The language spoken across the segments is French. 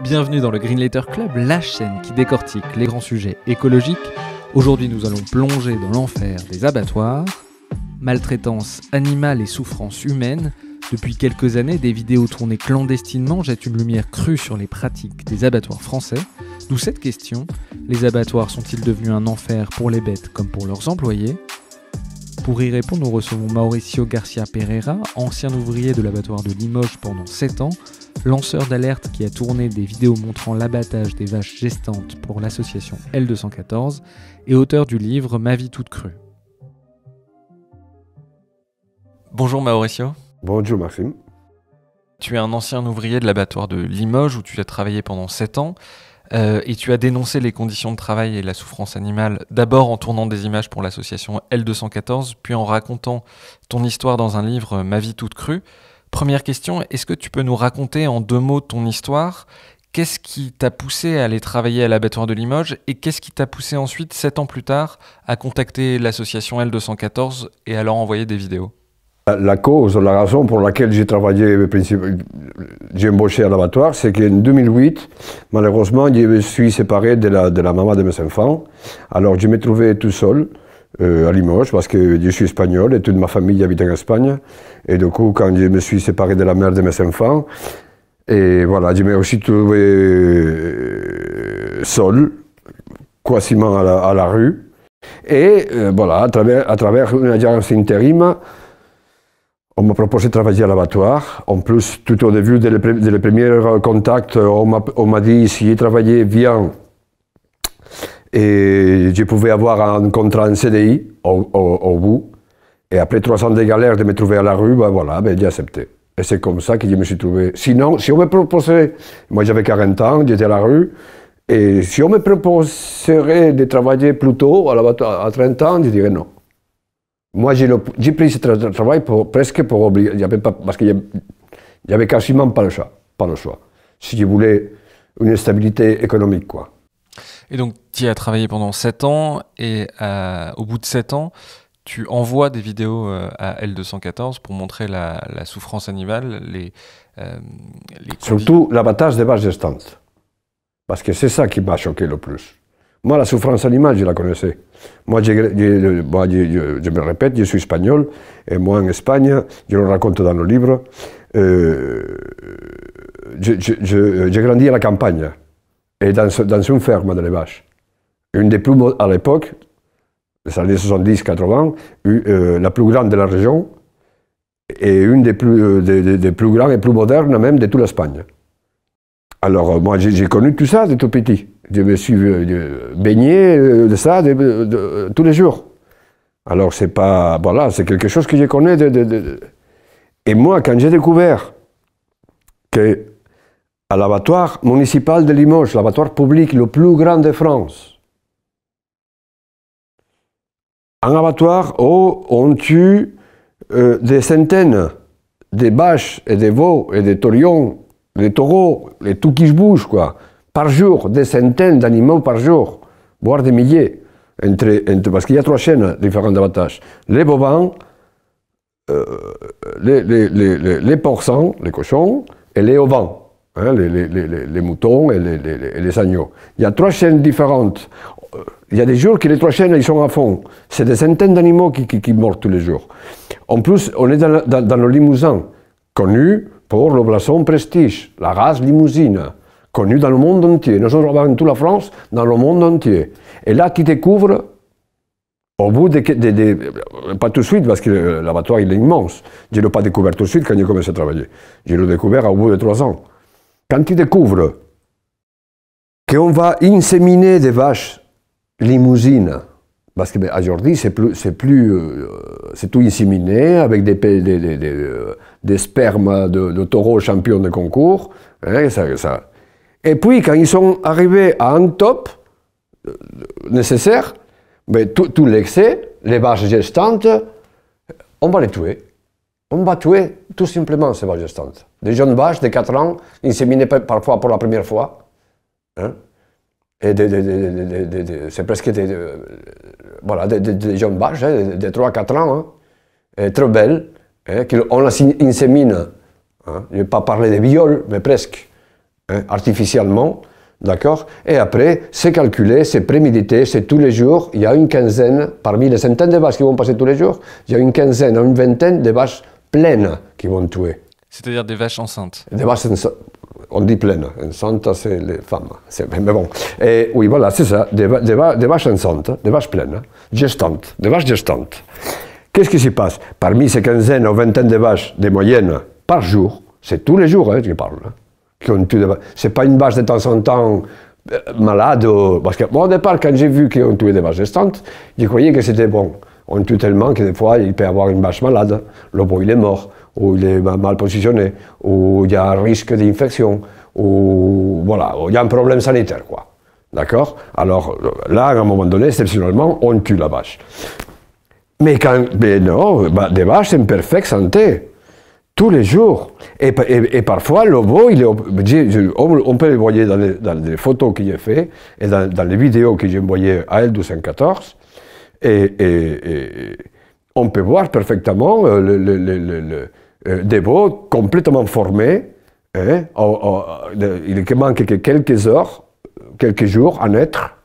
Bienvenue dans le Green Letter Club, la chaîne qui décortique les grands sujets écologiques. Aujourd'hui, nous allons plonger dans l'enfer des abattoirs. Maltraitance animale et souffrance humaine. Depuis quelques années, des vidéos tournées clandestinement jettent une lumière crue sur les pratiques des abattoirs français. D'où cette question, les abattoirs sont-ils devenus un enfer pour les bêtes comme pour leurs employés? Pour y répondre, nous recevons Mauricio Garcia Pereira, ancien ouvrier de l'abattoir de Limoges pendant 7 ans, lanceur d'alerte qui a tourné des vidéos montrant l'abattage des vaches gestantes pour l'association L214 et auteur du livre Ma vie toute crue. Bonjour Mauricio. Bonjour Maxime. Tu es un ancien ouvrier de l'abattoir de Limoges où tu as travaillé pendant 7 ans et tu as dénoncé les conditions de travail et la souffrance animale d'abord en tournant des images pour l'association L214 puis en racontant ton histoire dans un livre Ma vie toute crue. Première question, est-ce que tu peux nous raconter en 2 mots ton histoire? Qu'est-ce qui t'a poussé à aller travailler à l'abattoir de Limoges et qu'est-ce qui t'a poussé ensuite, 7 ans plus tard, à contacter l'association L214 et à leur envoyer des vidéos? La cause, la raison pour laquelle j'ai travaillé, j'ai embauché à l'abattoir, c'est qu'en 2008, malheureusement, je me suis séparé de la maman de mes enfants. Alors je me trouvais tout seul à Limoges parce que je suis espagnol et toute ma famille habite en Espagne. Et du coup, quand je me suis séparé de la mère de mes enfants, et voilà, je me suis aussi trouvé seul, quasiment à la rue. Et voilà, à travers une agence intérim, on m'a proposé de travailler à l'abattoir. En plus, tout au début, dès les premiers contacts, on m'a dit si je travaillais bien et je pouvais avoir un contrat en CDI au bout. Et après 3 ans de galère de me trouver à la rue, ben voilà, ben j'ai accepté. Et c'est comme ça que je me suis trouvé. Sinon, si on me proposait, moi j'avais 40 ans, j'étais à la rue, et si on me proposerait de travailler plus tôt à l'abattoir à 30 ans, je dirais non. Moi, j'ai pris ce travail presque pour obliger, parce qu'il n'y avait quasiment pas le choix, si je voulais une stabilité économique, quoi. Et donc, tu y as travaillé pendant 7 ans, et au bout de 7 ans, tu envoies des vidéos à L214 pour montrer la souffrance animale, surtout l'abattage des vaches gestantes, parce que c'est ça qui m'a choqué le plus. Moi, la souffrance animale, je la connaissais. Moi, je me répète, je suis espagnol, et moi, en Espagne, je le raconte dans le livre, j'ai grandi à la campagne, et dans une ferme de les vaches. Une des plus, à l'époque, les années 70-80, la plus grande de la région, et une des plus grandes et plus modernes même de toute l'Espagne. Alors, moi, j'ai connu tout ça de tout petit. Je me suis baigné de ça tous les jours. Alors, c'est pas... Voilà, c'est quelque chose que je connais. Et moi, quand j'ai découvert qu'à l'abattoir municipal de Limoges, l'abattoir public le plus grand de France, un abattoir où on tue des centaines de vaches et de veaux et de taurions, les taureaux, les tout qui se bougent, quoi, par jour, des centaines d'animaux par jour, voire des milliers, parce qu'il y a 3 chaînes différentes d'abattage. Les bovins, les porcins, les cochons, et les ovins, hein, les moutons et les agneaux. Il y a 3 chaînes différentes. Il y a des jours que les 3 chaînes ils sont à fond. C'est des centaines d'animaux qui meurent tous les jours. En plus, on est dans le Limousin, connu pour le blason Prestige, la race limousine, connue dans le monde entier. Nous sommes dans toute la France, dans le monde entier. Et là, tu découvres, au bout pas tout de suite, parce que l'abattoir il est immense. Je ne l'ai pas découvert tout de suite quand j'ai commencé à travailler. Je l'ai découvert au bout de 3 ans. Quand tu découvres qu'on va inséminer des vaches limousines, parce qu'aujourd'hui c'est tout inséminé avec des spermes de taureaux champions de concours. Hein, Et puis quand ils sont arrivés à un top nécessaire, ben, tout l'excès, les vaches gestantes, on va les tuer. On va tuer tout simplement ces vaches gestantes. Des jeunes vaches de 4 ans, inséminées parfois pour la première fois. Hein. Et c'est presque voilà, des jeunes vaches, hein, de 3 à 4 ans, hein, et très belles, hein, on les insémine. Hein. Je ne vais pas parler de viol, mais presque. hein, artificiellement, d'accord? Et après, c'est calculé, c'est prémédité, c'est tous les jours. Il y a une quinzaine, parmi les centaines de vaches qui vont passer tous les jours, il y a une quinzaine, une vingtaine de vaches pleines qui vont tuer. C'est-à-dire des vaches enceintes. Des vaches enceintes, on dit pleines, enceintes c'est les femmes. Mais bon, et oui voilà, c'est ça, des vaches enceintes, des vaches pleines, gestantes, des vaches gestantes. Qu'est-ce qui s'y passe? Parmi ces quinzaines ou vingtaines de vaches, des moyennes, par jour, c'est tous les jours que je parle, qui ont tué des vaches. C'est pas une vache de temps en temps malade, parce que moi au départ, quand j'ai vu qu'ils ont tué des vaches gestantes, je croyais que c'était bon. On tue tellement que des fois, il peut y avoir une vache malade, le bœuf il est mort, ou il est mal positionné, ou il y a un risque d'infection, ou voilà, il y a un problème sanitaire, quoi. D'accord? Alors là, à un moment donné, exceptionnellement, on tue la vache. Mais non, des vaches en parfaite santé, tous les jours. Et parfois, le veau, on peut le voir dans les photos que j'ai faites, et dans les vidéos que j'ai envoyées à L214, et on peut voir parfaitement des veaux complètement formés. Hein, il ne manque que quelques heures, quelques jours à naître.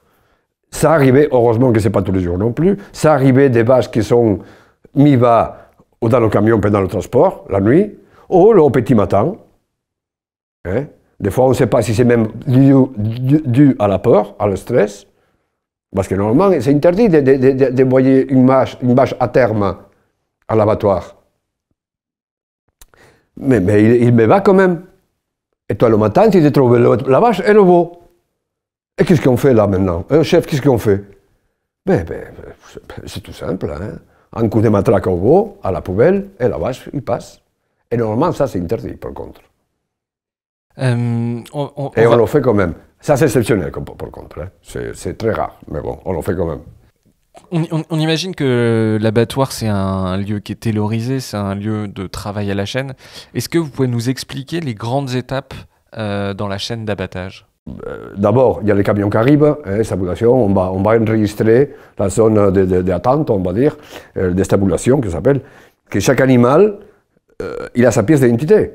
Ça arrivait, heureusement que ce n'est pas tous les jours non plus, ça arrivait des vaches qui sont mises ou dans le camion pendant le transport, la nuit, ou au petit matin. Hein. Des fois, on ne sait pas si c'est même dû à la peur, à le stress. Parce que normalement, c'est interdit d'envoyer une vache à terme à l'abattoir. Mais il me va quand même. Et toi, le matin, tu te trouves la vache et le veau. Et qu'est-ce qu'on fait là maintenant? Chef, qu'est-ce qu'on fait? C'est tout simple. Hein? Un coup de matraque au veau, à la poubelle, et la vache, il passe. Et normalement, ça, c'est interdit, par contre. On le fait quand même. Ça, c'est exceptionnel, par contre. Hein. C'est très rare, mais bon, on le fait quand même. On imagine que l'abattoir, c'est un lieu qui est taylorisé, c'est un lieu de travail à la chaîne. Est-ce que vous pouvez nous expliquer les grandes étapes dans la chaîne d'abattage? D'abord, il y a les camions qui arrivent, stabulation, on va enregistrer la zone d'attente, on va dire, de stabulation, qui s'appelle, que chaque animal, il a sa pièce d'identité.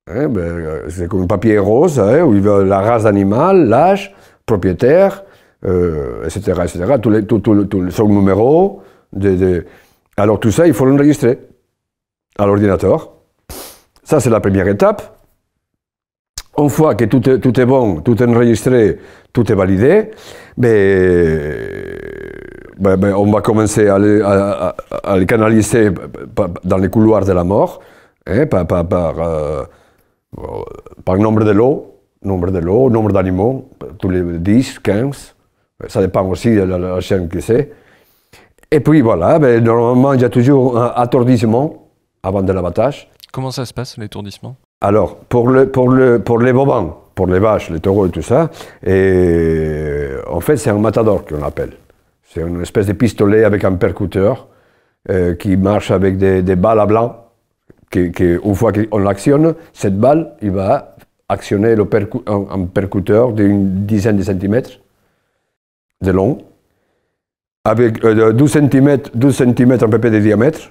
C'est comme un papier rose, où il veut la race d'animal, l'âge, propriétaire, etc., etc., son numéro. Alors tout ça, il faut l'enregistrer à l'ordinateur. Ça, c'est la première étape. Une fois que tout est bon, tout est enregistré, tout est validé, on va commencer à les canaliser dans les couloirs de la mort, hein, par nombre de lots, nombre d'animaux, tous les 10, 15, ça dépend aussi de la chaîne que c'est. Et puis voilà, normalement il y a toujours un attordissement avant de l'abattage. Comment ça se passe, l'étourdissement? Alors, pour les bovins, pour les vaches, les taureaux et tout ça, en fait c'est un matador qu'on appelle. C'est une espèce de pistolet avec un percuteur qui marche avec des balles à blanc. Une fois qu'on l'actionne, cette balle, il va actionner un percuteur d'une dizaine de centimètres de long, avec 12 cm à peu près de diamètre.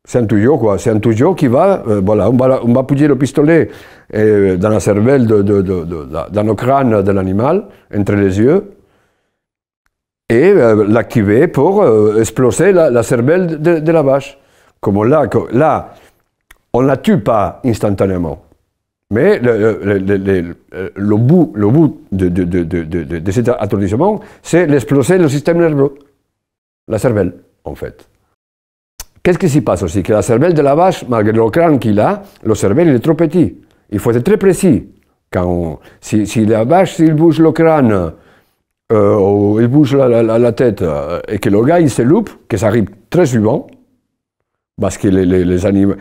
C'est un tuyau, quoi. C'est un tuyau qui va, voilà, on va appuyer le pistolet dans la cervelle, dans le crâne de l'animal, entre les yeux, et l'activer pour exploser la cervelle de la vache. Comme là, on ne la tue pas instantanément. Mais le bout de cet attendrissement, c'est l'exploser le système nerveux, la cervelle, en fait. Qu'est-ce qui s'y passe aussi? Que la cervelle de la vache, malgré le crâne qu'il a, le cervelle il est trop petit. Il faut être très précis. Si la vache, s'il bouge le crâne, ou il bouge la tête, et que le gars il se loupe, que ça arrive très souvent, parce que les animaux,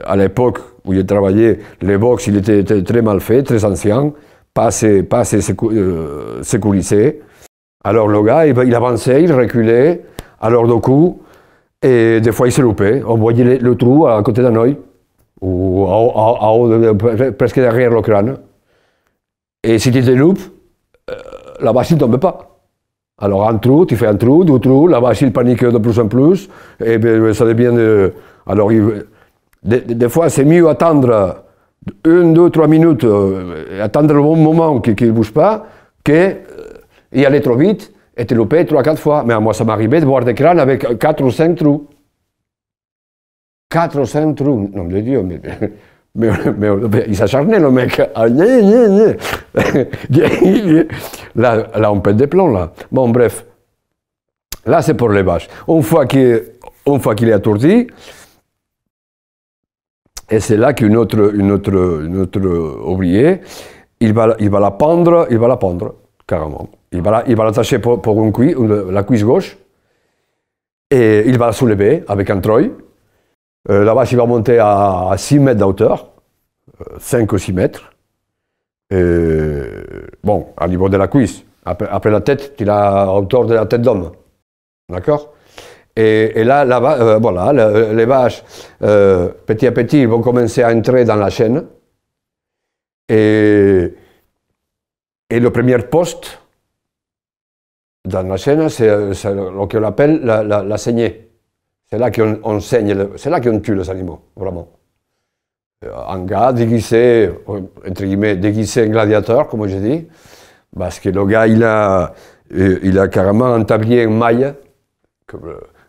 à l'époque où il travaillait, les box, il était très mal fait, très ancien, pas assez sécurisé. Alors le gars, il avançait, il reculait, alors du coup, et des fois il se loupait. On voyait le trou à côté d'un œil, ou presque derrière le crâne. Et si tu te loupes, la vache ne tombe pas. Alors un trou, tu fais un trou, deux trous, la vache il panique de plus en plus, et ça devient... alors des fois c'est mieux attendre 1, 2, 3 minutes, attendre le bon moment qu'il ne bouge pas, y aller trop vite et te louper 3-4 fois. Mais moi, ça m'arrivait de voir des crânes avec 4 ou 5 trous. 4 ou 5 trous. Non, de Dieu, mais il s'acharnait, le mec. Là, on pète des plombs, là. Bon, bref. Là, c'est pour les vaches. Une fois qu'il est attourdi, et c'est là qu'une autre ouvrier, il va la pendre, carrément. Il va l'attacher pour la cuisse gauche, et il va la soulever avec un treuil. La vache, il va monter à 6 mètres de hauteur, 5 ou 6 mètres. Bon, au niveau de la cuisse. Après la tête, il a à hauteur de la tête d'homme. D'accord? Et là, voilà, les vaches, petit à petit, ils vont commencer à entrer dans la chaîne. Et le premier poste dans la chaîne, c'est ce qu'on appelle la saignée. C'est là qu'on saigne, c'est là qu'on tue les animaux, vraiment. Un gars déguisé, entre guillemets, déguisé en gladiateur, comme je dis, parce que le gars, il a carrément un tablier en maille.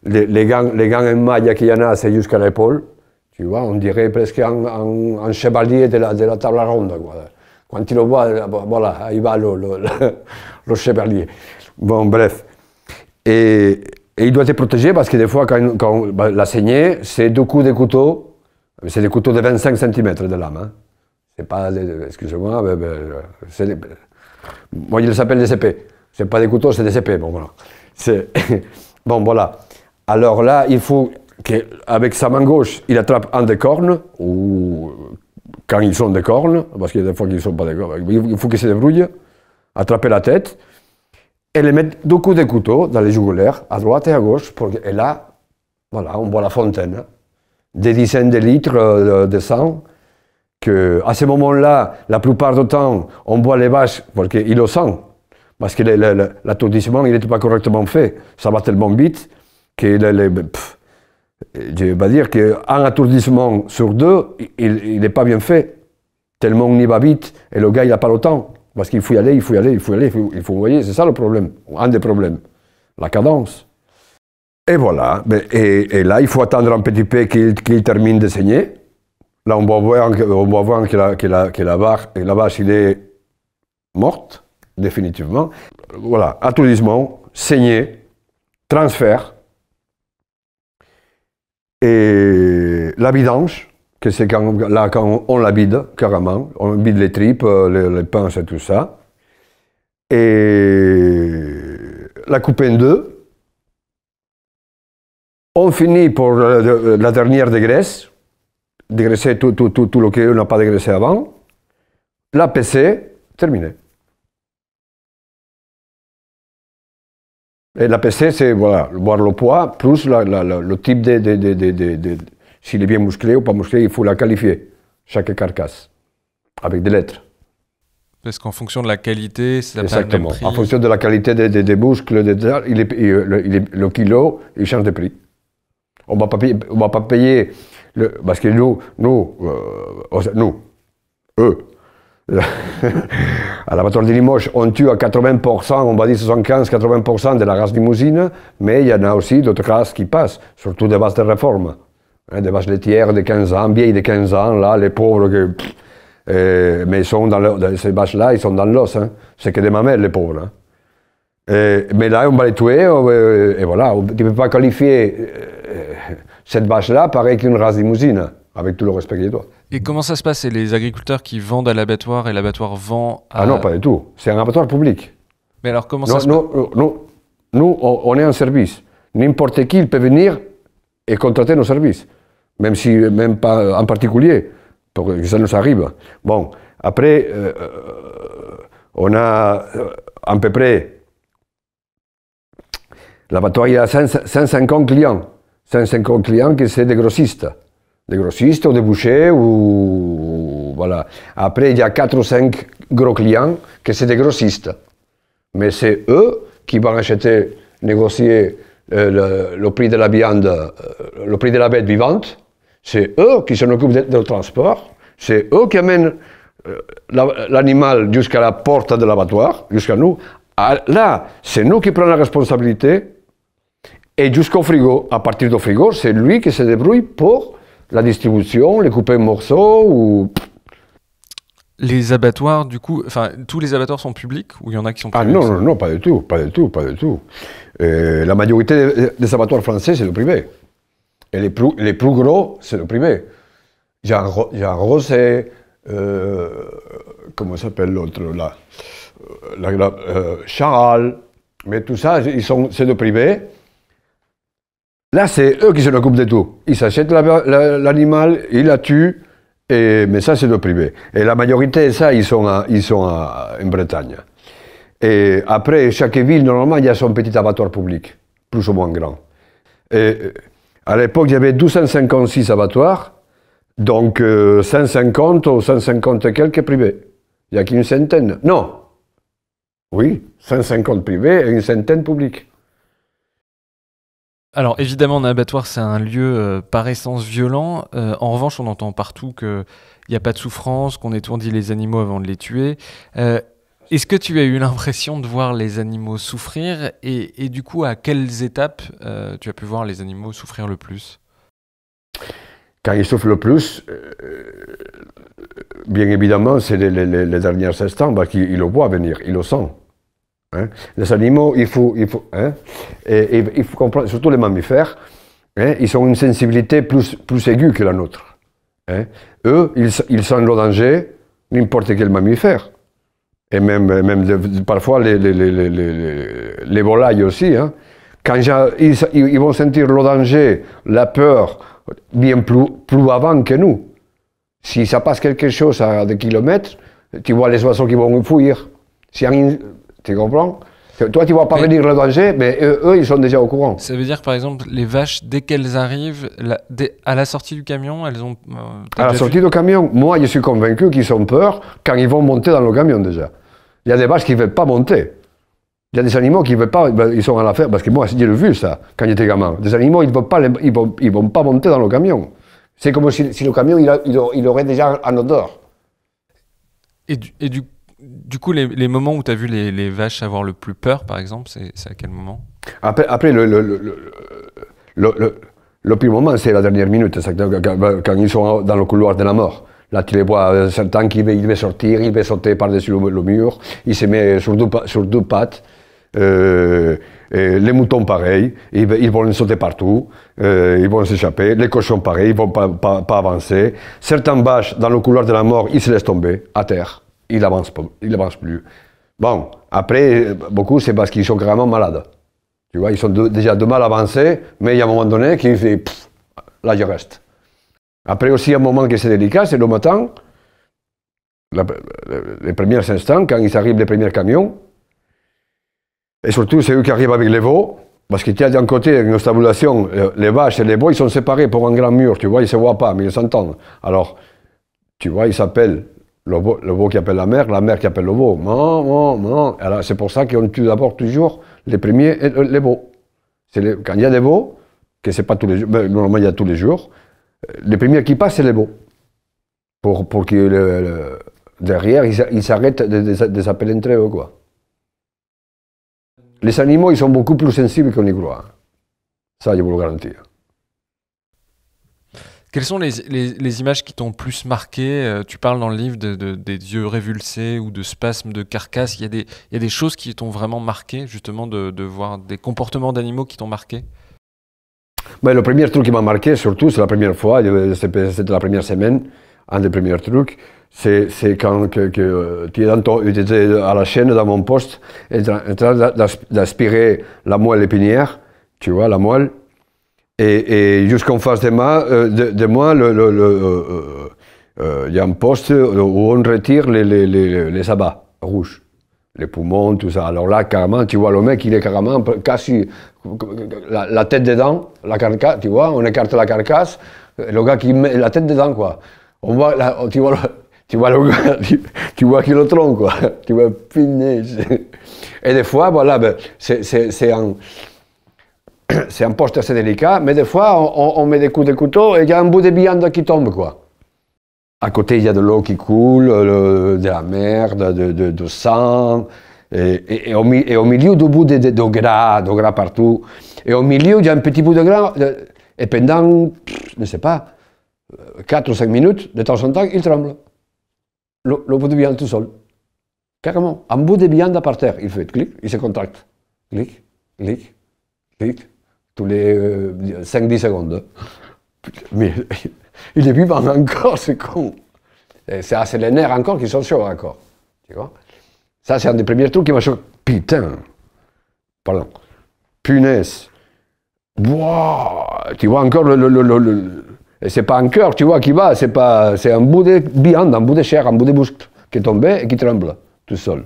Les gants en maille qu'il y en a, c'est jusqu'à l'épaule. Tu vois, on dirait presque un chevalier de la table ronde. Quoi. Quand il le voit, voilà, il va le chevalier. Bon, bref. Et il doit être protégé parce que des fois, quand la saignée, c'est 2 coups de couteau. C'est des couteaux de 25 cm de lame. Hein. C'est pas, excusez-moi, moi, il s'appelle des épées. C'est pas des couteaux, c'est des épées. Bon, voilà. Bon, voilà. Alors là, il faut qu'avec sa main gauche, il attrape un des cornes, ou quand ils sont des cornes, parce qu'il y a des fois qu'ils ne sont pas des cornes, il faut qu'il se débrouille, attraper la tête, et les mettre 2 coups de couteau dans les jugulaires, à droite et à gauche, et là, voilà, on voit la fontaine, des dizaines de litres de sang, à ce moment-là, la plupart du temps, on voit les vaches, parce qu'ils le sentent, parce que l'attourdissement, il n'était pas correctement fait. Ça va tellement vite que je vais dire qu'un attourdissement sur 2, il n'est pas bien fait. Tellement on y va vite, et le gars, il n'a pas le temps. Parce qu'il faut y aller, il faut voyez, c'est ça le problème, un des problèmes. La cadence. Et voilà, et là, il faut attendre un petit peu qu'il termine de saigner. Là, on va voir que la vache, il est morte. Définitivement. Voilà, attourdissement, saignée, transfert, et la vidange, que c'est quand on la vide, carrément, on vide les tripes, les pinces et tout ça, et la coupe en 2, on finit pour la dernière dégraisse, dégraisser tout le qu'on n'a pas dégraissé avant, la PC, terminé. Et la PC, c'est voilà, voir le poids, plus le type s'il est bien musclé ou pas musclé, il faut la qualifier, chaque carcasse, avec des lettres. Parce qu'en fonction de la qualité, c'est pas le même Exactement. prix. En fonction de la qualité des muscles, le kilo, il change de prix. On ne va pas payer, parce que eux, à l'abattoir de Limoges, on tue à 80%, on va dire 75-80% de la race limousine, mais il y en a aussi d'autres races qui passent, surtout des vaches de réforme. Hein, des vaches laitières de 15 ans, vieilles de 15 ans, là, les pauvres, mais ils sont ces vaches-là, ils sont dans l'os, hein. C'est que des mamelles, les pauvres. Hein. Mais là, on va les tuer, et voilà, tu ne peux pas qualifier cette vache-là pareil qu'une race limousine, avec tout le respect qu'il doit. Et comment ça se passe? C'est les agriculteurs qui vendent à l'abattoir et l'abattoir vend à... Ah non, pas du tout. C'est un abattoir public. Mais alors comment ça se passe? Nous, on est un service. N'importe qui peut venir et contrater nos services. Même pas en particulier, pour que ça nous arrive. Bon, après, on a à peu près... L'abattoir, il a 150 clients. 150 clients qui sont des grossistes. Des grossistes ou des bouchers, ou voilà. Après, il y a 4 ou 5 gros clients qui sont des grossistes. Mais c'est eux qui vont acheter, négocier le prix de la viande, le prix de la bête vivante. C'est eux qui s'en occupent du transport. C'est eux qui amènent l'animal jusqu'à la porte de l'abattoir, jusqu'à nous. Là, c'est nous qui prenons la responsabilité. Et jusqu'au frigo. À partir du frigo, c'est lui qui se débrouille pour la distribution, les couper en morceaux ou... Les abattoirs, du coup, enfin, tous les abattoirs sont publics ou il y en a qui sont privés? Ah non, non, non, pas du tout, pas du tout, pas du tout. La majorité des abattoirs français, c'est le privé. Et les plus gros, c'est le privé. Jean Rosé, comment s'appelle l'autre là, Charal, mais tout ça, c'est le privé. Là, c'est eux qui se occupent de tout. Ils s'achètent l'animal, ils la tuent, mais ça, c'est le privé. Et la majorité, ça, ils sont en Bretagne. Et après, chaque ville, normalement, il y a son petit abattoir public, plus ou moins grand. Et à l'époque, il y avait 256 abattoirs, donc 150 ou 150 et quelques privés. Il n'y a qu'une centaine. Non. Oui, 150 privés et une centaine publics. Alors évidemment, un abattoir, c'est un lieu par essence violent. En revanche, on entend partout qu'il n'y a pas de souffrance, qu'on étourdit les animaux avant de les tuer. Est-ce que tu as eu l'impression de voir les animaux souffrir et du coup, à quelles étapes tu as pu voir les animaux souffrir le plus? Quand ils souffrent le plus, bien évidemment, c'est les derniers instants, parce qu'ils le voient venir, ils le sentent. Hein? Les animaux, il faut comprendre, surtout les mammifères, hein, ils ont une sensibilité plus aiguë que la nôtre. Hein? Eux, ils sentent le danger, n'importe quel mammifère. Et même parfois les volailles aussi. Hein? Quand ils vont sentir le danger, la peur, bien plus avant que nous. Si ça passe quelque chose à des kilomètres, tu vois les oiseaux qui vont fuir. Tu comprends? Toi, tu ne vois pas venir le danger, mais eux, ils sont déjà au courant. Ça veut dire, par exemple, les vaches, dès qu'elles arrivent, à la sortie du camion, elles ont... à la sortie du camion, moi, je suis convaincu qu'ils ont peur quand ils vont monter dans le camion, déjà. Il y a des vaches qui ne veulent pas monter. Il y a des animaux qui ne veulent pas, ils sont à l'affaire, parce que moi, j'ai vu ça, quand j'étais gamin. Des animaux, ils ne vont pas monter dans le camion. C'est comme si le camion, il aurait déjà un odeur. Et du coup, les moments où tu as vu les vaches avoir le plus peur, par exemple, c'est à quel moment? Après le pire moment, c'est la dernière minute, quand ils sont dans le couloir de la mort. Là, tu les vois, certains qui veulent sortir, il veut sauter par-dessus le mur, il se met sur deux pattes. Les moutons, pareil, ils vont sauter partout, ils vont s'échapper. Les cochons, pareil, ils ne vont pas avancer. Certaines vaches, dans le couloir de la mort, ils se laissent tomber à terre. Ils n'avancent plus. Bon, après, beaucoup, c'est parce qu'ils sont carrément malades. Tu vois, ils sont déjà de mal avancés, mais il y a un moment donné qui fait là, je reste. Après aussi, un moment qui c'est délicat, c'est le matin, les premiers instants, quand ils arrivent les premiers camions, et surtout, c'est eux qui arrivent avec les veaux, parce qu'il y a d'un côté une stabulation, les vaches et les veaux, ils sont séparés pour un grand mur, tu vois, ils ne se voient pas, mais ils s'entendent. Alors, tu vois, ils s'appellent. Le veau qui appelle la mère qui appelle le veau. Non. Alors c'est pour ça qu'on tue d'abord toujours les premiers, les veaux. Quand il y a des veaux, que c'est pas tous les jours, normalement il y a tous les jours, les premiers qui passent, c'est les veaux. Pour que derrière, ils s'arrêtent de s'appeler entre eux, quoi. Les animaux, ils sont beaucoup plus sensibles qu'on y croit. Ça, je vous le garantis. Quelles sont les images qui t'ont plus marqué? Tu parles dans le livre des yeux révulsés ou de spasmes de carcasse. Il y a des choses qui t'ont vraiment marqué, justement, de voir des comportements d'animaux qui t'ont marqué? Ben, le premier truc qui m'a marqué, surtout, c'est la première fois, c'était la première semaine, un des premiers trucs, c'est quand tu étais à la chaîne dans mon poste, en train d'aspirer la moelle épinière, tu vois, la moelle. Et jusqu'en face de moi, il y a un poste où on retire les abats rouges, les poumons, tout ça. Alors là, carrément, tu vois, le mec, il est carrément cassé, la tête dedans, la carcasse, tu vois, on écarte la carcasse, le gars qui met la tête dedans, quoi. On voit, là, tu vois le gars, tu vois qu'il le tronc, quoi. Tu vois, punaise. Et des fois, voilà, ben, c'est un poste assez délicat, mais des fois, on met des coups de couteau et il y a un bout de viande qui tombe, quoi. À côté, il y a de l'eau qui coule, de la merde, de sang. Et au milieu du bout de gras partout. Et au milieu, il y a un petit bout de gras. Et pendant, je ne sais pas, 4 ou 5 minutes, de temps en temps, il tremble. Le bout de viande tout seul. Carrément. Un bout de viande par terre. Il fait clic, il se contracte. Clic, clic, clic. Tous les 5-10 secondes. Mais il est vivant encore, c'est con. C'est les nerfs encore qui sont chauds encore. Tu vois? Ça, c'est un des premiers trucs qui m'a choqué. Putain. Pardon. Punaise. Wow. Tu vois encore et c'est pas un cœur, tu vois, qui va, c'est un bout de viande, un bout de chair, un bout de muscle qui est tombé et qui tremble, tout seul.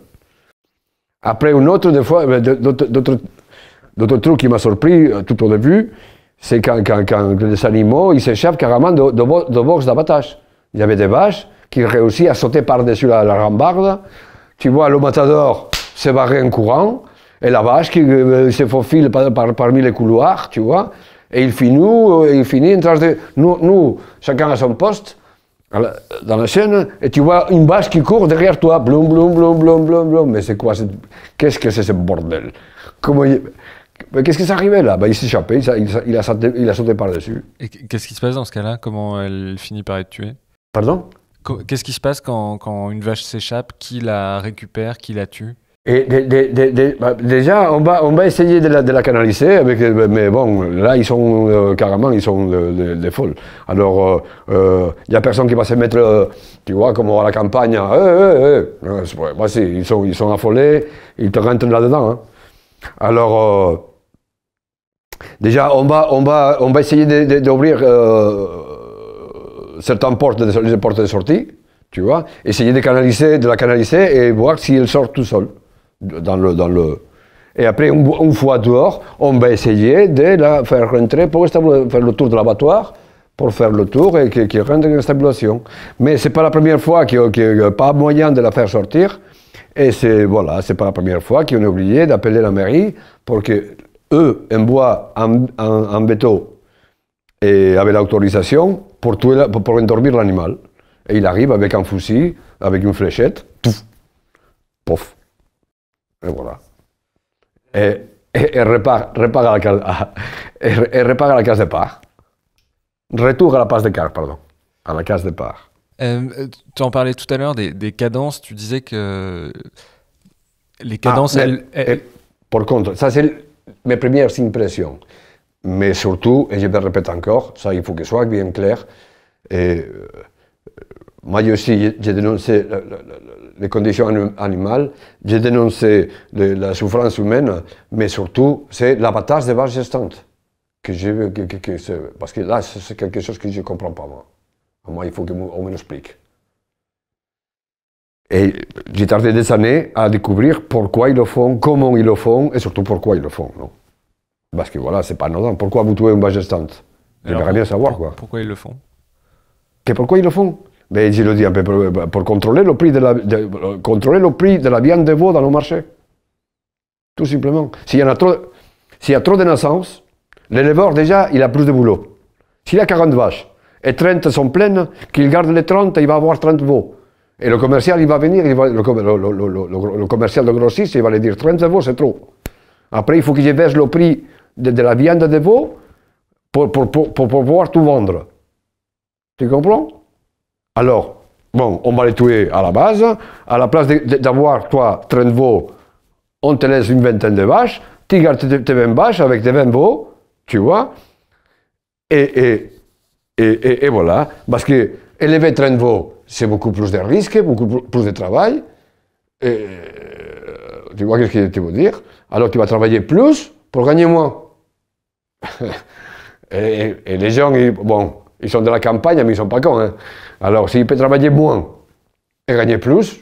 Après, une autre des fois, d'autres trucs qui m'a surpris tout au début, c'est quand les animaux, ils s'échappent carrément de box d'abattage. Il y avait des vaches qui réussissent à sauter par-dessus la rambarde. Tu vois, le matador s'est barré en courant, et la vache qui se faufile parmi les couloirs, tu vois, et il finit en train de... Nous, chacun à son poste, dans la chaîne, et tu vois une vache qui court derrière toi, blum, blum, blum, blum, blum, blum. Mais c'est quoi? Qu'est-ce que c'est ce bordel? Qu'est-ce qui s'est arrivé là? Il s'est échappé, il a sauté par-dessus. Et qu'est-ce qui se passe dans ce cas-là? Comment elle finit par être tuée? Pardon? Qu'est-ce qui se passe quand une vache s'échappe? Qui la récupère? Qui la tue? Et déjà, on va essayer de la canaliser, mais bon, là, ils sont carrément, ils sont des folles. Alors, il n'y a personne qui va se mettre, tu vois, comme à la campagne, voici, ils sont affolés, ils te rentrent là-dedans. Hein. Alors, déjà, on va essayer d'ouvrir certaines portes, les portes de sortie, tu vois, essayer de la canaliser et voir si elle sort tout seul. Et après, une fois dehors, on va essayer de la faire rentrer pour faire le tour de l'abattoir, pour faire le tour et qu'il rentre en stabilisation. Mais ce n'est pas la première fois qu'il n'y a pas moyen de la faire sortir. Et c'est pas la première fois qu'on est obligé d'appeler la mairie pour qu'eux envoient un béton et avec l'autorisation pour endormir l'animal. Et il arrive avec un fusil, avec une fléchette, pouf, pof. Et voilà. Et repart à la case départ. Retour à la case départ, pardon. À la case départ. Tu en parlais tout à l'heure des cadences. Tu disais que les cadences... Par contre, ça c'est mes premières impressions. Mais surtout, et je vais répéter encore, ça il faut que ce soit bien clair, moi aussi j'ai dénoncé les conditions animales, j'ai dénoncé la souffrance humaine, mais surtout c'est l'abattage des vaches gestantes. Parce que là c'est quelque chose que je ne comprends pas moi. Moi il faut qu'on me l'explique. Et j'ai tardé des années à découvrir pourquoi ils le font, comment ils le font et surtout pourquoi ils le font. Non? Parce que voilà, c'est pas anodin. Pourquoi vous tuez une vache gestante? J'aimerais bien savoir quoi. Pourquoi ils le font? Pourquoi ils le font? Mais je le dis un peu pour contrôler le prix de la viande de veau dans le marché. Tout simplement. S'il y a trop de naissances, l'éleveur déjà, il a plus de boulot. S'il a 40 vaches et 30 sont pleines, qu'il garde les 30, il va avoir 30 veaux. Et le commercial, il va venir, le commercial de grossiste, il va lui dire 30 veaux, c'est trop. Après, il faut qu'il verse le prix de la viande de veau pour pouvoir tout vendre. Tu comprends? Alors, bon, on va les tuer à la base. À la place d'avoir, toi, 30 veaux, on te laisse une vingtaine de vaches. Tu gardes tes 20 vaches avec tes 20 veaux, tu vois. Et voilà. Parce que élever 30 veaux, c'est beaucoup plus de risques, beaucoup plus de travail. Tu vois ce que je veux dire? Alors tu vas travailler plus pour gagner moins. et les gens, ils sont de la campagne, mais ils ne sont pas cons. Hein. Alors s'ils peuvent travailler moins et gagner plus...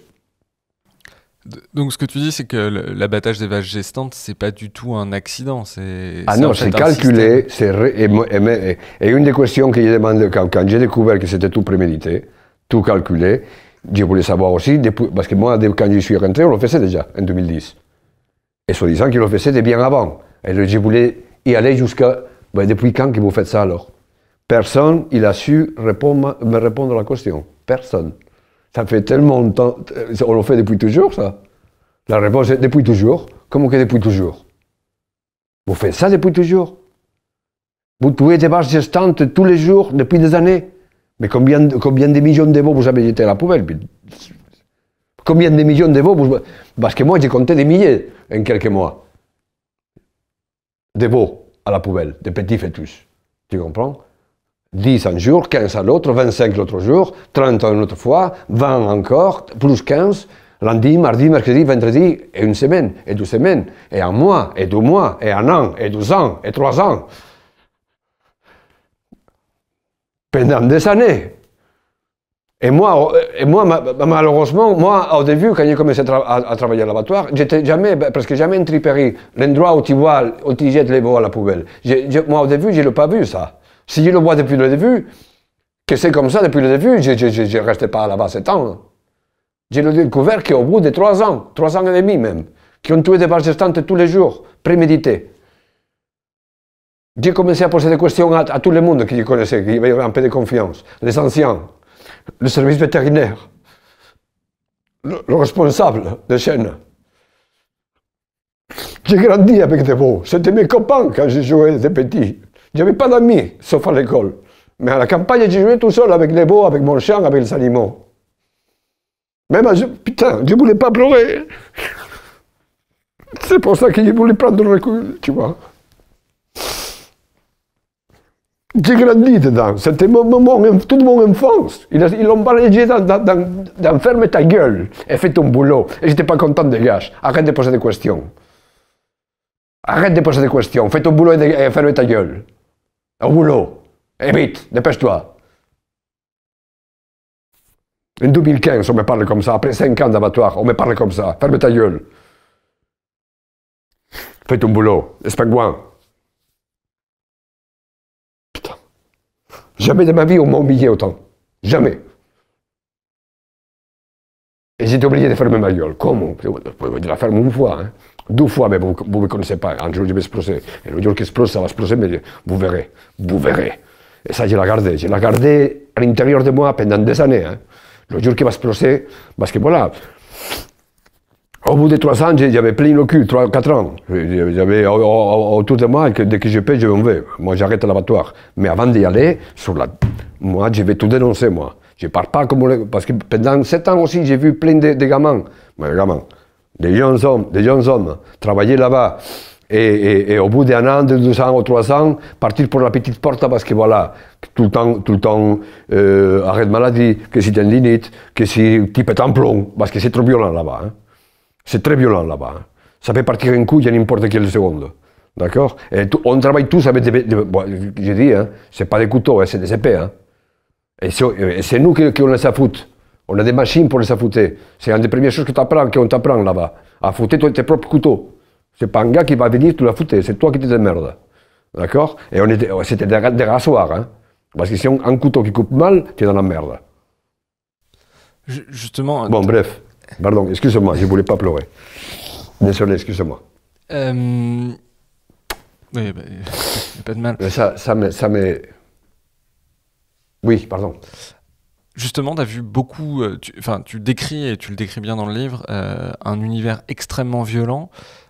Donc ce que tu dis, c'est que l'abattage des vaches gestantes, c'est pas du tout un accident. Non, c'est calculé. Et une des questions que j'ai demandé quand j'ai découvert que c'était tout prémédité, tout calculé, je voulais savoir aussi, parce que moi, quand je suis rentré, on le faisait déjà, en 2010. Et soi-disant qu'il le faisait de bien avant. Et je voulais y aller jusqu'à... depuis quand que vous faites ça alors? Personne, il a su me répondre à la question. Personne. Ça fait tellement longtemps, on le fait depuis toujours, ça. La réponse est depuis toujours. Comment que depuis toujours? Vous faites ça depuis toujours. Vous trouvez des vaches gestantes tous les jours, depuis des années. Mais combien de millions de veaux vous avez jeté à la poubelle? Combien de millions de veaux vous... Parce que moi, j'ai compté des milliers en quelques mois. De veaux à la poubelle, des petits fœtus. Tu comprends? 10 un jour, 15 à l'autre, 25 l'autre jour, 30 une autre fois, 20 encore, plus 15, lundi, mardi, mercredi, vendredi, et une semaine, et 2 semaines, et un mois, et 2 mois, et un an, et 2 ans, et 3 ans. Pendant des années. Et moi, malheureusement, moi, au début, quand j'ai commencé à travailler à l'abattoir, j'étais presque jamais en triperie, l'endroit où tu vois, où tu jettes les veaux à la poubelle. Moi, au début, je n'ai pas vu ça. Si je le vois depuis le début, que c'est comme ça depuis le début, je ne restais pas là-bas 7 ans. J'ai le découvert qu'au bout de 3 ans, 3 ans et demi même, qui ont tué des vaches gestantes tous les jours, prémédité. J'ai commencé à poser des questions à tout le monde qui je connaissait, qui avait un peu de confiance, les anciens, le service vétérinaire, le responsable de chaîne. J'ai grandi avec des veaux, c'était mes copains quand je jouais des petits. Je n'avais pas d'amis, sauf à l'école. Mais à la campagne, j'ai joué tout seul avec les veaux, avec mon chien, avec les animaux. Même, putain, je ne voulais pas pleurer. C'est pour ça que je voulais prendre le recul, tu vois. J'ai grandi dedans, c'était toute mon enfance. Ils l'ont balayé dans ferme ta gueule et fais ton boulot. Et j'étais pas content des gars. Arrête de poser des questions. Arrête de poser des questions. Fais ton boulot et ferme ta gueule. Au boulot. Et vite, dépêche-toi. En 2015, on me parle comme ça. Après 5 ans d'abattoir, on me parle comme ça. Ferme ta gueule. Fais ton boulot. Espagouin. Jamais de ma vie on m'a humilié autant. Jamais. Et j'étais obligé de fermer ma gueule. Comment? Je la ferme une fois, hein. 2 fois, mais vous ne me connaissez pas. Un jour je vais exploser. Et le jour qu'il explose, ça va exploser, mais vous verrez. Vous verrez. Et ça, je l'ai gardé. Je l'ai gardé à l'intérieur de moi pendant des années. Hein. Le jour qu'il va exploser, parce que voilà. Au bout de 3 ans, j'avais plein le cul, 4 ans. J'avais autour de moi, dès que je paie, je m'en vais. Moi, j'arrête l'abattoir. Mais avant d'y aller, moi, je vais tout dénoncer, moi. Je ne parle pas comme... Parce que pendant 7 ans aussi, j'ai vu plein de gamins, des jeunes hommes, travailler là-bas. Et au bout d'1 an, de 2 ans ou 3 ans, partir pour la petite porte parce que voilà, tout le temps, arrêt de maladie, que si tu as une tendinite, que si tu pètes un plomb, parce que c'est trop violent là-bas. Hein. C'est très violent là-bas. Hein. Ça peut partir un coup à n'importe quelle seconde. D'accord? On travaille tous avec j'ai dit, hein, c'est pas des couteaux, hein, c'est des épées. Hein. Et c'est nous qui les affûtons. On a des machines pour les affûter. C'est une des premières choses qu'on t'apprend là-bas. Affûter tes propres couteaux. C'est pas un gars qui va venir te l'affûter, c'est toi qui te démerdes. D'accord? Et c'était des rasoirs. Hein. Parce que si un couteau qui coupe mal, tu es dans la merde. Justement. Bon, bref. Pardon, excuse-moi, je ne voulais pas pleurer. Désolé, excuse-moi. Oui, pas de mal. Mais ça m'est... Oui, pardon. Justement, tu as vu beaucoup... tu décris, et tu le décris bien dans le livre, un univers extrêmement violent.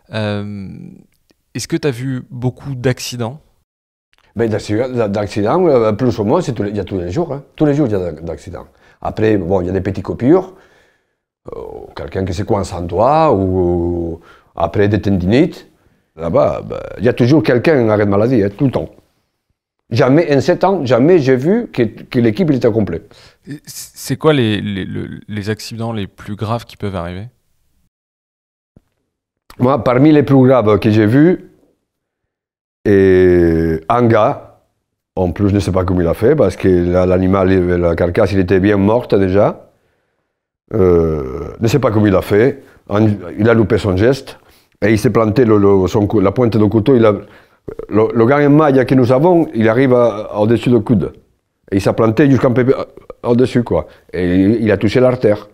Est-ce que tu as vu beaucoup d'accidents? Ben, d'accidents, plus ou moins, il y a tous les jours. Hein. Tous les jours, il y a d'accidents. Après, bon, il y a des petites coupures. Quelqu'un qui se coince en doigt, ou après des tendinites. Là-bas, il y a toujours quelqu'un en arrêt de maladie, hein, tout le temps. Jamais, en 7 ans, jamais j'ai vu que l'équipe était complète. C'est quoi les accidents les plus graves qui peuvent arriver? Moi, parmi les plus graves que j'ai vus, un gars, en plus je ne sais pas comment il a fait, parce que l'animal, la carcasse, il était bien morte déjà. Ne sais pas comment il a fait, il a loupé son geste, et il s'est planté la pointe du couteau, le gars en maille que nous avons, il arrive au-dessus du coude. Et il s'est planté jusqu'un peu au-dessus, quoi. Et il a touché l'artère.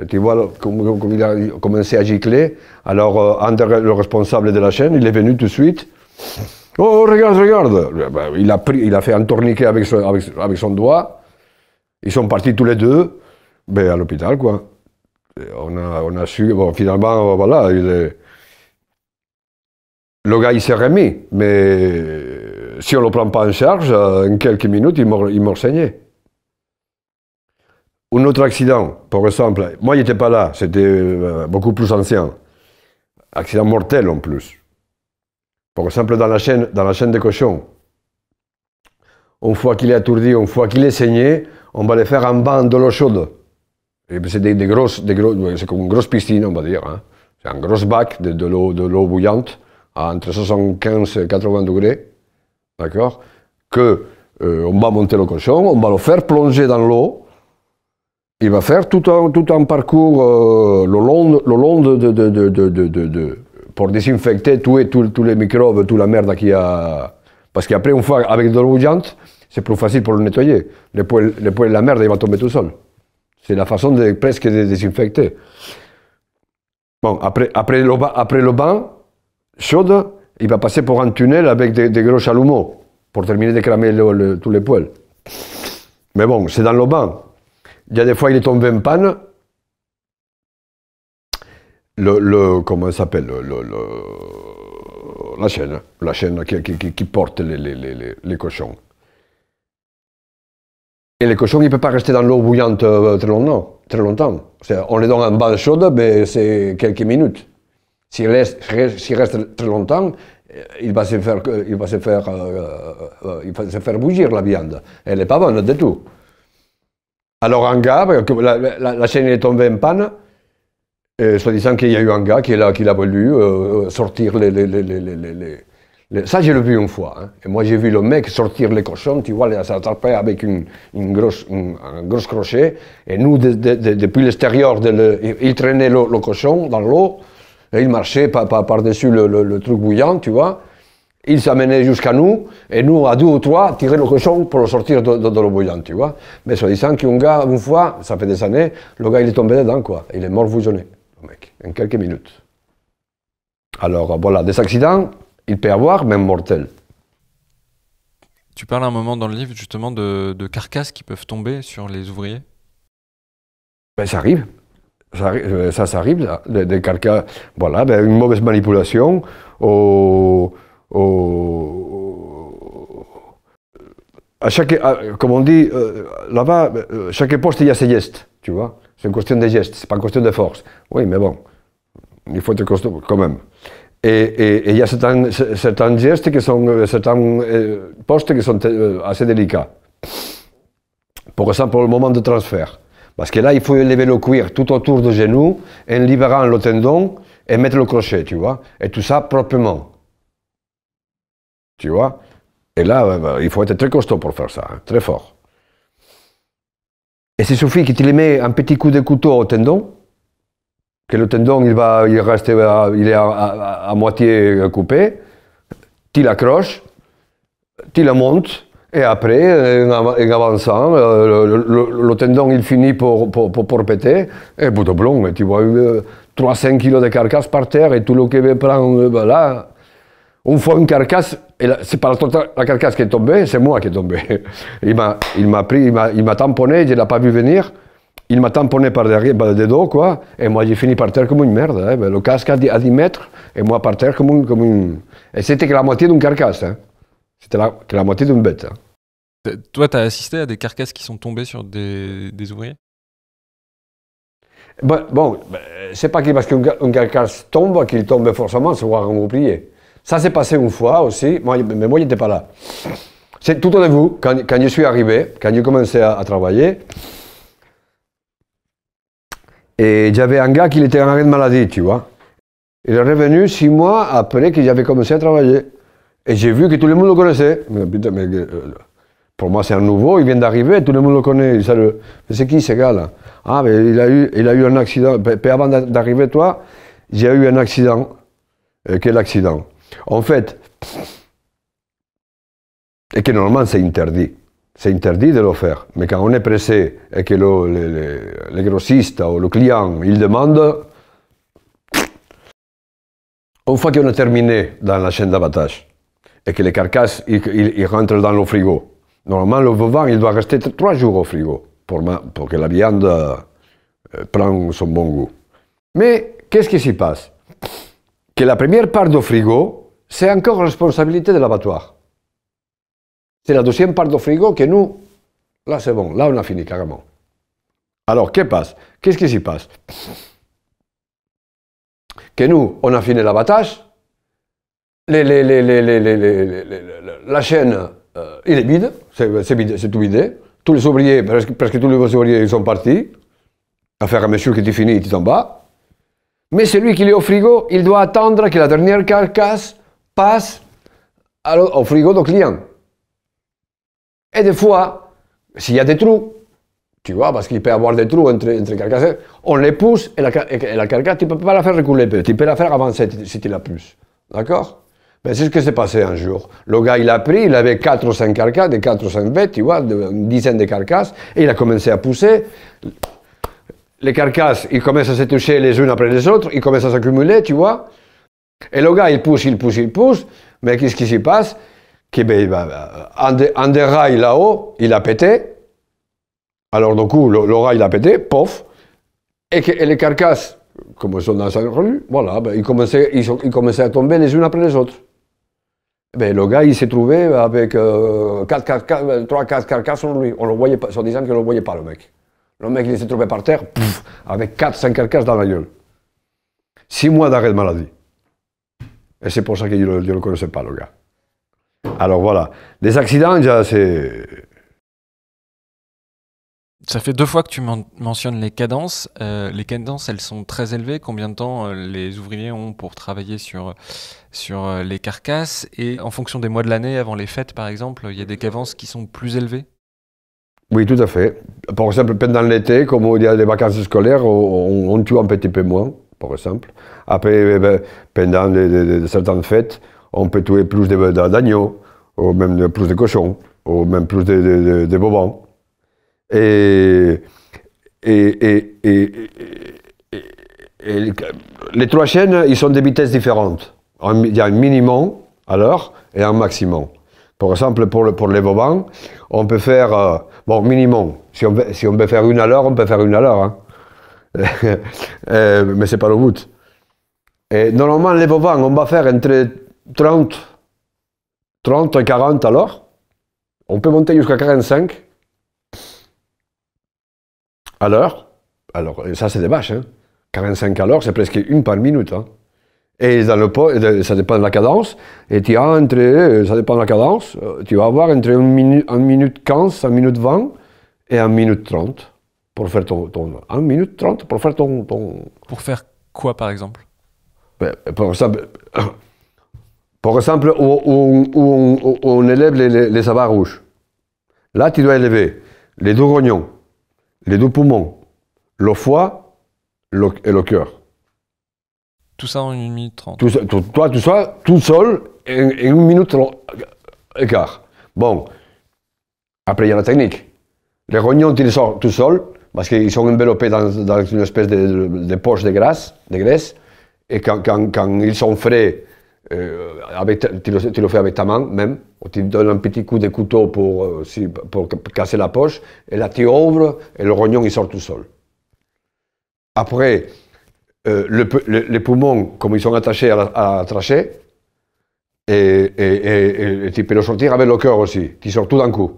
Tu vois comme il a commencé à gicler. Alors, le responsable de la chaîne, il est venu tout de suite. Oh, regarde! Il a fait un tourniquet avec son doigt. Ils sont partis tous les deux ben, à l'hôpital, quoi. Et on a su, bon, finalement, voilà, le gars, il s'est remis, mais si on ne le prend pas en charge, en quelques minutes, il meurt saigné. Un autre accident, par exemple, moi, il n'était pas là, c'était beaucoup plus ancien. Accident mortel, en plus. Par exemple, dans la chaîne des cochons. Une fois qu'il est attourdi, une fois qu'il est saigné, on va le faire en bain de l'eau chaude. C'est c'est comme une grosse piscine, on va dire. Hein. C'est un gros bac de l'eau bouillante, à entre 75 et 80 degrés. D'accord? On va monter le cochon, on va le faire plonger dans l'eau. Il va faire tout un parcours le long pour désinfecter tous les microbes, toute la merde qu'il y a. Parce qu'après, une fois avec de l'eau bouillante, c'est plus facile pour le nettoyer. Les poils de la merde, il va tomber tout seul. C'est la façon presque de désinfecter. Bon, après le bain chaud, il va passer pour un tunnel avec des gros chalumeaux pour terminer de cramer tous les poils. Mais bon, c'est dans le bain. Il y a des fois, il est tombé en panne. Comment ça s'appelle la chaîne qui porte les cochons. Et les cochons, il ne peut pas rester dans l'eau bouillante très longtemps. On les donne en bain chaude, mais c'est quelques minutes. S'il reste très longtemps, il va se faire bouillir la viande. Elle n'est pas bonne du tout. Alors un gars, la chaîne est tombée en panne, soi-disant qu'il y a eu un gars qui a voulu sortir ça, j'ai le vu une fois. Hein. Et moi, j'ai vu le mec sortir les cochons, tu vois, s'attraper avec un gros crochet. Et nous, depuis l'extérieur, il traînait le cochon dans l'eau, et il marchait par-dessus le truc bouillant, tu vois. Il s'amenait jusqu'à nous, et nous, à deux ou trois, tirer le cochon pour le sortir de l'eau bouillante, tu vois. Mais soi-disant qu'un gars, une fois, ça fait des années, le gars, il est tombé dedans, quoi. Il est mort bouillonné, le mec, en quelques minutes. Alors, voilà, des accidents, il peut y avoir, même mortels. Tu parles un moment dans le livre, justement, de carcasses qui peuvent tomber sur les ouvriers. Ben, ça arrive. Ça arrive, des carcasses. Voilà, ben, une mauvaise manipulation, comme on dit là-bas, chaque poste il y a ses gestes, tu vois. C'est une question de gestes, c'est pas une question de force. Oui, mais bon, il faut être costaud quand même. Et il y a certains gestes qui sont, certains postes qui sont assez délicats. Par exemple, le moment de transfert. Parce que là, il faut élever le cuir tout autour du genou, en libérant le tendon et mettre le crochet, tu vois. Et tout ça proprement. Tu vois? Et là, il faut être très costaud pour faire ça, hein, très fort. Et il suffit que tu lui mets un petit coup de couteau au tendon, que le tendon il est à moitié coupé, tu l'accroches, tu la montes, et après, en avançant, le tendon il finit pour péter, et bout de blond, tu vois 3-5 kilos de carcasse par terre, et tout le qui veut prendre, là. Une fois une carcasse, c'est pas la carcasse qui est tombée, c'est moi qui est tombé. Il m'a tamponné, je ne l'ai pas vu venir. Il m'a tamponné par derrière, des dos, quoi. Et moi, j'ai fini par terre comme une merde. Hein. Le casque à 10 mètres, et moi par terre comme une... Et c'était que la moitié d'une carcasse. Hein. C'était que la moitié d'une bête. Hein. Toi, tu as assisté à des carcasses qui sont tombées sur des ouvriers? Bon, c'est pas parce qu'une carcasse tombe qu'il tombe forcément sur un ouvrier. Ça s'est passé une fois aussi, mais moi, je n'étais pas là. C'est tout au début, quand je suis arrivé, quand j'ai commencé à travailler, et j'avais un gars qui était en arrêt de maladie, tu vois. Il est revenu 6 mois après que j'avais commencé à travailler. Et j'ai vu que tout le monde le connaissait. Mais, putain, pour moi, c'est un nouveau, il vient d'arriver, tout le monde le connaît. Mais c'est qui ce gars-là? Ah, mais il a eu un accident. Puis avant d'arriver, toi, j'ai eu un accident. Quel accident? En fait, et que normalement c'est interdit. C'est interdit de le faire. Mais quand on est pressé et que le grossiste ou le client, il demande, une fois qu'on a terminé dans la chaîne d'abattage et que les carcasses ils rentrent dans le frigo, normalement le vivant il doit rester 3 jours au frigo. pour que la viande prenne son bon goût. Mais qu'est-ce qui s'y passe? Que la première part du frigo, c'est encore responsabilité de l'abattoir. C'est la deuxième part du frigo que nous, là c'est bon, là on a fini carrément. Alors, qu'est-ce qui s'y passe? Que nous, on a fini l'abattage, la chaîne, il est vide, c'est tout vidé. Tous les ouvriers, presque tous les ouvriers, ils sont partis. À faire à mesure que tu finis, tu t'en vas. Mais celui qui est au frigo, il doit attendre que la dernière carcasse passe au frigo du client. Et des fois, s'il y a des trous, tu vois, parce qu'il peut y avoir des trous entre carcasses, on les pousse et la carcasse, tu ne peux pas la faire reculer, tu peux la faire avancer si tu la pousses. D'accord? Ben, c'est ce qui s'est passé un jour. Le gars, il a pris, il avait 4 ou 5 carcasses, des 4 ou 5 bêtes, tu vois, une dizaine de carcasses, et il a commencé à pousser. Les carcasses, ils commencent à se toucher les unes après les autres, ils commencent à s'accumuler, tu vois. Et le gars, il pousse, mais qu'est-ce qui s'y passe? Un des rails là-haut, il a pété. Alors, du coup, le rail a pété, pof, et les carcasses, comme elles sont dans sa rue, voilà, ben, ils commençaient à tomber les unes après les autres. Ben, le gars, il s'est trouvé avec 3-4 carcasses sur lui. On le voyait pas, disant qu'on ne le voyait pas, le mec. Le mec, il s'est trouvé par terre, pouf, avec 4-5 carcasses dans la gueule. 6 mois d'arrêt de maladie. Et c'est pour ça que je ne le connaissais pas, le gars. Alors voilà, les accidents, déjà, c'est... Ça fait 2 fois que tu mentionnes les cadences. Les cadences, elles sont très élevées. Combien de temps les ouvriers ont pour travailler sur les carcasses? Et en fonction des mois de l'année, avant les fêtes par exemple, il y a des cadences qui sont plus élevées? Oui, tout à fait. Par exemple, pendant l'été, comme il y a les vacances scolaires, on tue un petit peu moins, par exemple. Après, pendant certaines fêtes, on peut tuer plus d'agneaux, ou même plus de cochons, ou même plus de bovins. Et les 3 chaînes, ils sont de vitesses différentes. Il y a un minimum à l'heure et un maximum. Par exemple, pour les bovins, on peut faire, bon, minimum. Si on veut faire 1 à l'heure, on peut faire 1 à l'heure. Hein. Mais c'est pas le but. Et normalement, les bovins, on va faire entre 30 et 40 à l'heure. On peut monter jusqu'à 45 à l'heure. Alors, ça, c'est des vaches. Hein. 45 à l'heure, c'est presque 1 par minute. Hein. Et dans le pot, ça dépend de la cadence. Et tu as ça dépend de la cadence, tu vas avoir entre 1 minute 15, 1 minute 20 et 1 minute 30 pour faire 1 minute 30 pour faire ton... Pour faire quoi, par exemple? Par exemple, où on élève les abats rouges. Là, tu dois élever les 2 rognons, les 2 poumons, le foie et le cœur. Tout ça en 1 minute 30. Tout ça, tout seul, en 1 minute et quart. Bon, après il y a la technique. Les rognons, tu les sors tout seul, parce qu'ils sont enveloppés dans une espèce de poche de graisse, et quand ils sont frais, tu le fais avec ta main même, ou tu donnes un petit coup de couteau pour casser la poche, et là tu ouvres, et le rognon il sort tout seul. Après, les poumons, comme ils sont attachés à la trachée, et tu peux le sortir avec le cœur aussi. Tu sors tout d'un coup.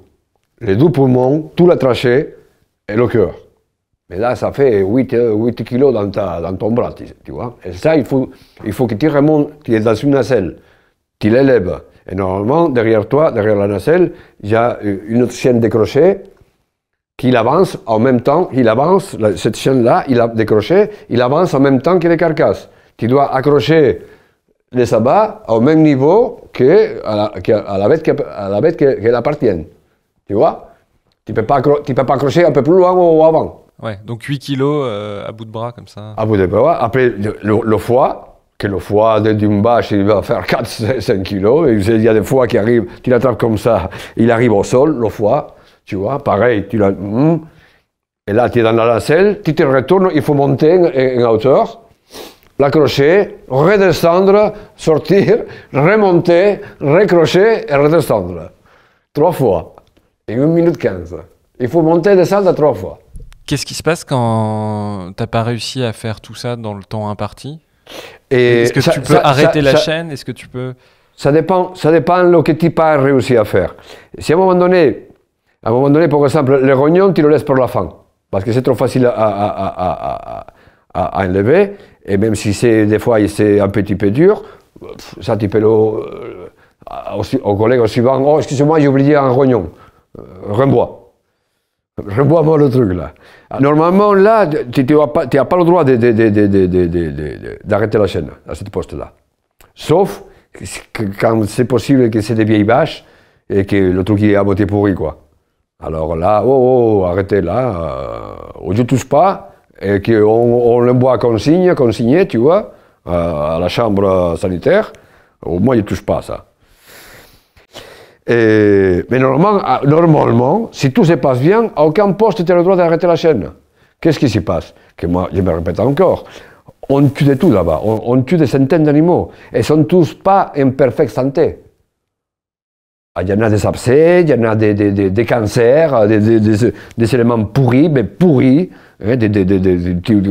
Les 2 poumons, toute la trachée et le cœur. Mais là, ça fait 8 kilos dans ton bras, tu vois. Et ça, il faut que tu remontes, tu es dans une nacelle, tu l'élèves. Et normalement, derrière toi, derrière la nacelle, il y a une autre chaîne de crochet qu'il avance en même temps, cette chaîne-là, il a décroché, il avance en même temps que les carcasses. Tu dois accrocher les abats au même niveau à la bête qu'elle appartienne. Tu vois? Tu peux pas accrocher un peu plus loin ou avant. Ouais, donc 8 kilos à bout de bras, comme ça. À bout de bras. Après, le foie, le foie d'une vache, il va faire 4-5 kilos. Il y a des foies qui arrivent, tu l'attrapes comme ça, il arrive au sol, le foie. Tu vois, pareil, et là, tu es dans la nacelle, tu te retournes, il faut monter en hauteur, l'accrocher, redescendre, sortir, remonter, recrocher et redescendre. 3 fois, en 1 minute 15. Il faut monter et descendre 3 fois. Qu'est-ce qui se passe quand t'as pas réussi à faire tout ça dans le temps imparti? Et Est-ce que tu peux arrêter la chaîne? Est-ce que tu peux... Ça dépend de ce que tu as réussi à faire. Si à un moment donné, par exemple, le rognon, tu le laisses pour la fin, parce que c'est trop facile à enlever, et même si des fois c'est un petit peu dur, ça tu peux au collègue suivant, oh excusez-moi, j'ai oublié un rognon, rembois. Rembois-moi le truc là. Normalement là, tu n'as pas le droit d'arrêter la chaîne à cette poste-là. Sauf quand c'est possible que c'est des vieilles vaches et que le truc est à moitié pourri quoi. Alors là, arrêtez là, on ne touche pas et qu'on le boit consigné, tu vois, à la chambre sanitaire, au moins il ne touche pas ça. Mais normalement, si tout se passe bien, à aucun poste tu as le droit d'arrêter la chaîne. Qu'est-ce qui s'y passe? Que moi, je me répète encore, on tue de tout là-bas, on tue des centaines d'animaux, et ils ne sont tous pas en parfaite santé. Il y en a des abcès, il y en a des cancers, des éléments pourris, mais pourris. Hein,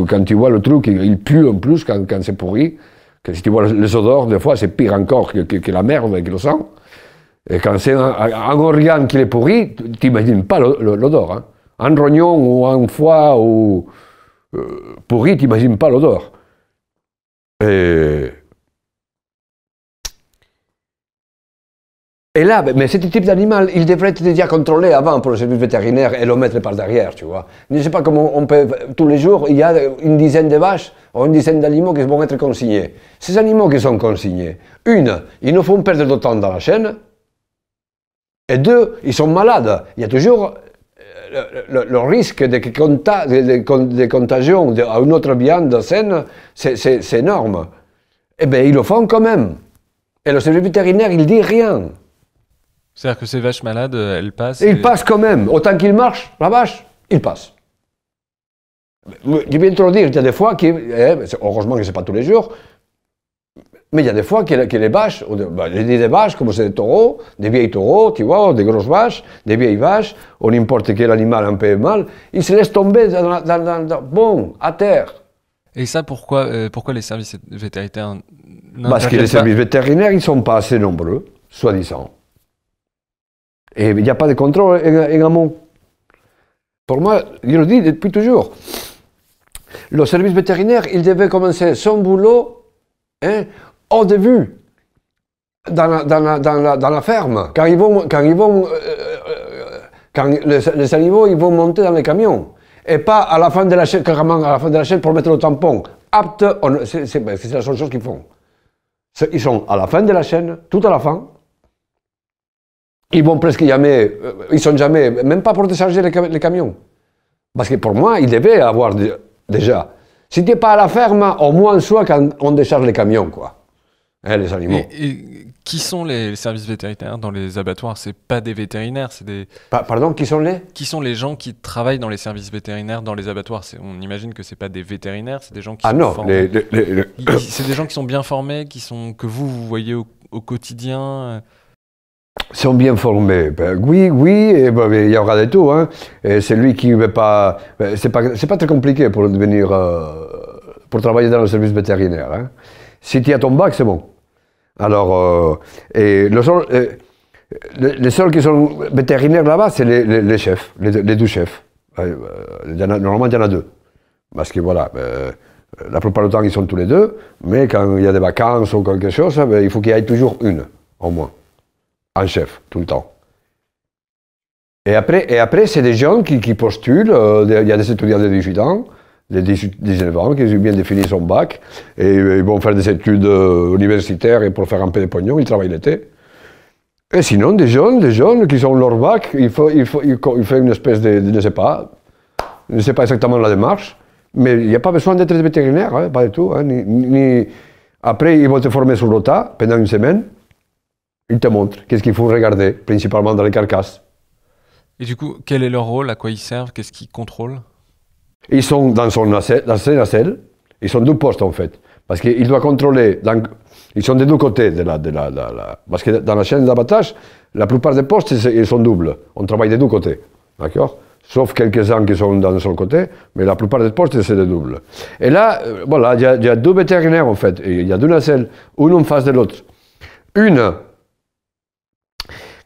quand tu vois le truc, il pue en plus quand c'est pourri. Que si tu vois les odeurs, des fois, c'est pire encore que la merde avec le sang. Et quand c'est un organe qui est pourri, tu n'imagines pas l'odeur. Hein. Un rognon ou un foie ou, pourri, tu n'imagines pas l'odeur. Et là, mais ce type d'animal, il devrait être déjà contrôlé avant pour le service vétérinaire et le mettre par derrière, tu vois. Je ne sais pas comment on peut, tous les jours, il y a une dizaine de vaches ou une dizaine d'animaux qui vont être consignés. Ces animaux qui sont consignés, ils nous font perdre de temps dans la chaîne, et 2, ils sont malades. Il y a toujours le risque de contagion à une autre viande saine, c'est énorme. Eh bien, ils le font quand même. Et le service vétérinaire, il ne dit rien. C'est-à-dire que ces vaches malades, elles passent... Ils passent quand même. Autant qu'ils marchent, la vache, ils passent. Je viens de te le dire, il y a des fois, heureusement que ce n'est pas tous les jours, mais il y a des fois que les vaches, des vaches comme c'est des taureaux, des vieilles taureaux, tu vois, des grosses vaches, des vieilles vaches, ou n'importe quel animal un peu mal, ils se laissent tomber à terre. Et ça, pourquoi les services vétérinaires... Parce que les services vétérinaires, ils ne sont pas assez nombreux, soi-disant. Et il n'y a pas de contrôle en amont. Pour moi, je le dis depuis toujours, le service vétérinaire, il devait commencer son boulot au début, dans la ferme, quand les animaux ils vont monter dans les camions, et pas à la fin de la chaîne, carrément à la fin de la chaîne pour mettre le tampon. Apte, c'est la seule chose qu'ils font. Ils sont à la fin de la chaîne, tout à la fin. Ils vont presque jamais, ils sont jamais, même pas pour décharger les camions. Parce que pour moi, ils devaient avoir déjà. Si tu n'es pas à la ferme, au moins soit quand on décharge les camions, quoi. Hein, les animaux. Et qui sont les services vétérinaires dans les abattoirs? C'est pas des vétérinaires, c'est des... Pardon, qui sont les? Qui sont les gens qui travaillent dans les services vétérinaires dans les abattoirs? On imagine que c'est pas des vétérinaires, c'est des gens qui sont formés. C'est des gens qui sont bien formés, que vous voyez au quotidien. Sont bien formés. Oui, il y aura de tout. Hein. C'est lui qui ne veut pas... C'est pas très compliqué pour devenir... pour travailler dans le service vétérinaire. Hein. Si tu as ton bac, c'est bon. Alors, les seuls qui sont vétérinaires là-bas, c'est les chefs, les 2 chefs. Normalement, il y en a 2. Parce que voilà, la plupart du temps, ils sont tous les 2. Mais quand il y a des vacances ou quelque chose, il faut qu'il y ait toujours une, au moins. Un chef, tout le temps. Et après c'est des jeunes qui postulent. Il y a des étudiants de 18 ans, de 19 ans, qui ont bien défini son bac, et ils vont faire des études universitaires, et pour faire un peu de pognon, ils travaillent l'été. Et sinon, des jeunes qui ont leur bac, ils font une espèce de, je ne sais pas exactement la démarche, mais il n'y a pas besoin d'être vétérinaire, hein, pas du tout. Hein, Après, ils vont te former sur le tas pendant une semaine. Ils te montrent qu'est-ce qu'il faut regarder, principalement dans les carcasses. Et du coup, quel est leur rôle? À quoi ils servent? Qu'est-ce qu'ils contrôlent? Ils sont dans ses nacelles. Ils sont 2 postes en fait. Parce qu'il doit contrôler. Ils sont des 2 côtés de la. Parce que dans la chaîne d'abattage, la plupart des postes, ils sont doubles. On travaille des 2 côtés. D'accord? sauf quelques-uns qui sont dans son côté, mais la plupart des postes, c'est des doubles. Et là, voilà, il y a deux vétérinaires, en fait, et il y a deux nacelles, une en face de l'autre. Une,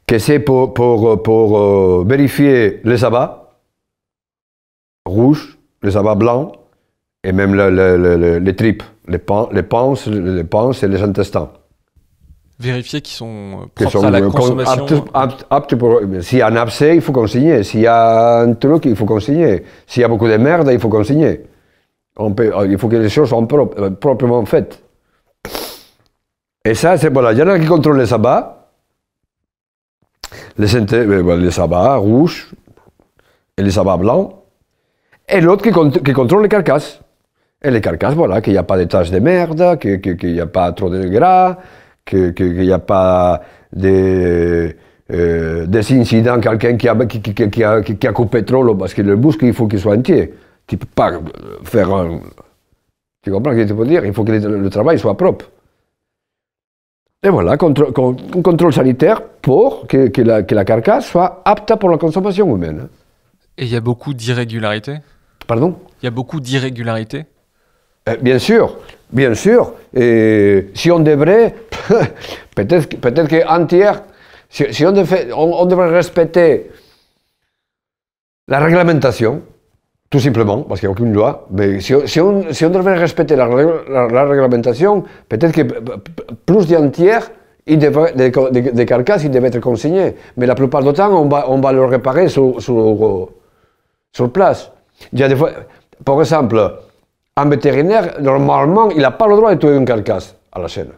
que c'est pour vérifier les abats rouges, les abats blancs, et même les tripes, les panses et les intestins. Vérifier qu'ils sont propres à la consommation. Aptes pour, s'il y a un abcès, il faut consigner. S'il y a un truc, il faut consigner. S'il y a beaucoup de merde, il faut consigner. Il faut que les choses soient proprement faites. Et ça, c'est voilà. Il y en a qui contrôlent les abats, les abats rouges et les abats blancs, et l'autre qui contrôle les carcasses. Et les carcasses, voilà, qu'il n'y a pas de taches de merde, qu'il n'y a pas trop de gras, qu'il n'y a pas des incidents, quelqu'un qui a coupé trop l'eau, parce que le muscle, il faut qu'il soit entier. Tu ne peux pas faire un... Tu comprends ce que je veux dire? Il faut que le travail soit propre. Et voilà, un contrôle sanitaire pour que la carcasse soit apte pour la consommation humaine. Et il y a beaucoup d'irrégularités? Pardon? Il y a beaucoup d'irrégularités? Bien sûr, bien sûr. Et si on devrait, peut-être qu'entière, si on devrait respecter la réglementation, tout simplement, parce qu'il n'y a aucune loi, mais si on devrait respecter la réglementation, peut-être que plus d'entières, des carcasses, ils devaient être consignés. Mais la plupart du temps, on va le réparer sur place. Il y a des fois, par exemple, un vétérinaire, normalement, il n'a pas le droit de tuer une carcasse à la chaîne.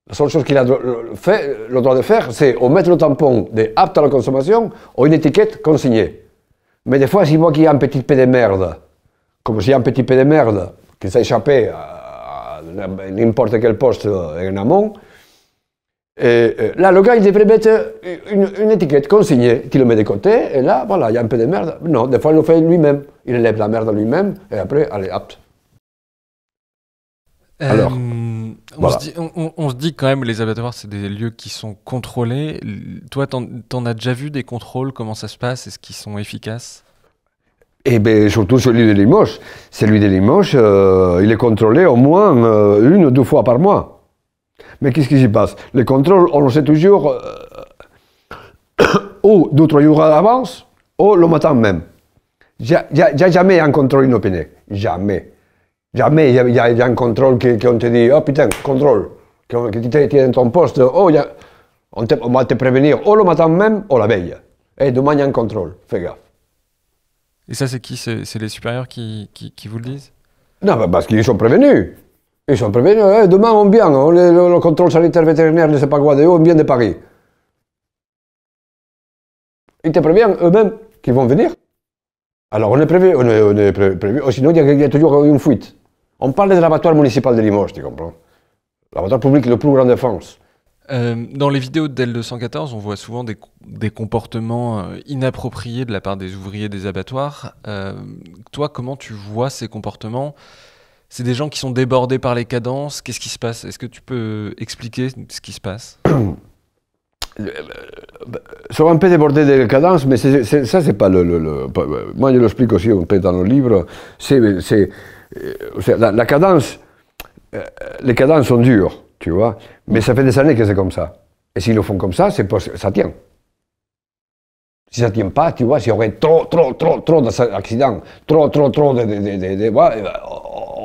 La seule chose qu'il a le droit de faire, c'est ou mettre le tampon de apte à la consommation ou une étiquette consignée. Mais des fois, s'il voit qu'il y a un petit peu de merde, comme s'il y a un petit peu de merde qui s'est échappé à n'importe quel poste en amont, là, le gars, il devrait mettre une étiquette consignée qui le met de côté, et là, voilà, il y a un peu de merde. Non, des fois, il le fait lui-même. Il enlève la merde lui-même, et après, elle est apte. Alors, voilà. On se dit quand même, les abattoirs, c'est des lieux qui sont contrôlés. Toi, t'en as déjà vu des contrôles? Comment ça se passe? Est-ce qu'ils sont efficaces? Eh bien, surtout celui de Limoges. Celui de Limoges, il est contrôlé au moins 1 ou 2 fois par mois. Mais qu'est-ce qui s'y passe? Les contrôles, on le sait toujours, ou 2 ou 3 jours à l'avance, ou le matin même. Il n'y a jamais un contrôle inopiné. Jamais. Jamais il y a un contrôle qu'on te dit, oh putain, contrôle, que tu es dans ton poste, oh, on va te prévenir, ou le matin même, ou la veille. Et demain, il y a un contrôle, fais gaffe. Et ça, c'est qui? C'est les supérieurs qui vous le disent? Non, parce qu'ils sont prévenus. Ils sont prévenus, demain on vient, le contrôle sanitaire vétérinaire, je ne sais pas quoi, de où, on vient de Paris. Ils te préviennent eux-mêmes qu'ils vont venir. Alors on est prévu, ou sinon il y a toujours une fuite. On parle de l'abattoir municipal de Limoges, tu comprends? L'abattoir public le plus grand de France. Dans les vidéos d'El 214, on voit souvent des comportements inappropriés de la part des ouvriers des abattoirs. Toi, comment tu vois ces comportements? C'est des gens qui sont débordés par les cadences. Qu'est-ce qui se passe? Est-ce que tu peux expliquer ce qui se passe? Sont un peu débordés des cadences, mais ça, c'est pas moi, je l'explique aussi un peu dans le livre. La cadence, les cadences sont dures, tu vois, mais ça fait des années que c'est comme ça. Et s'ils le font comme ça, c'est parce que ça tient. Si ça ne tient pas, tu vois, s'il y aurait trop d'accidents, trop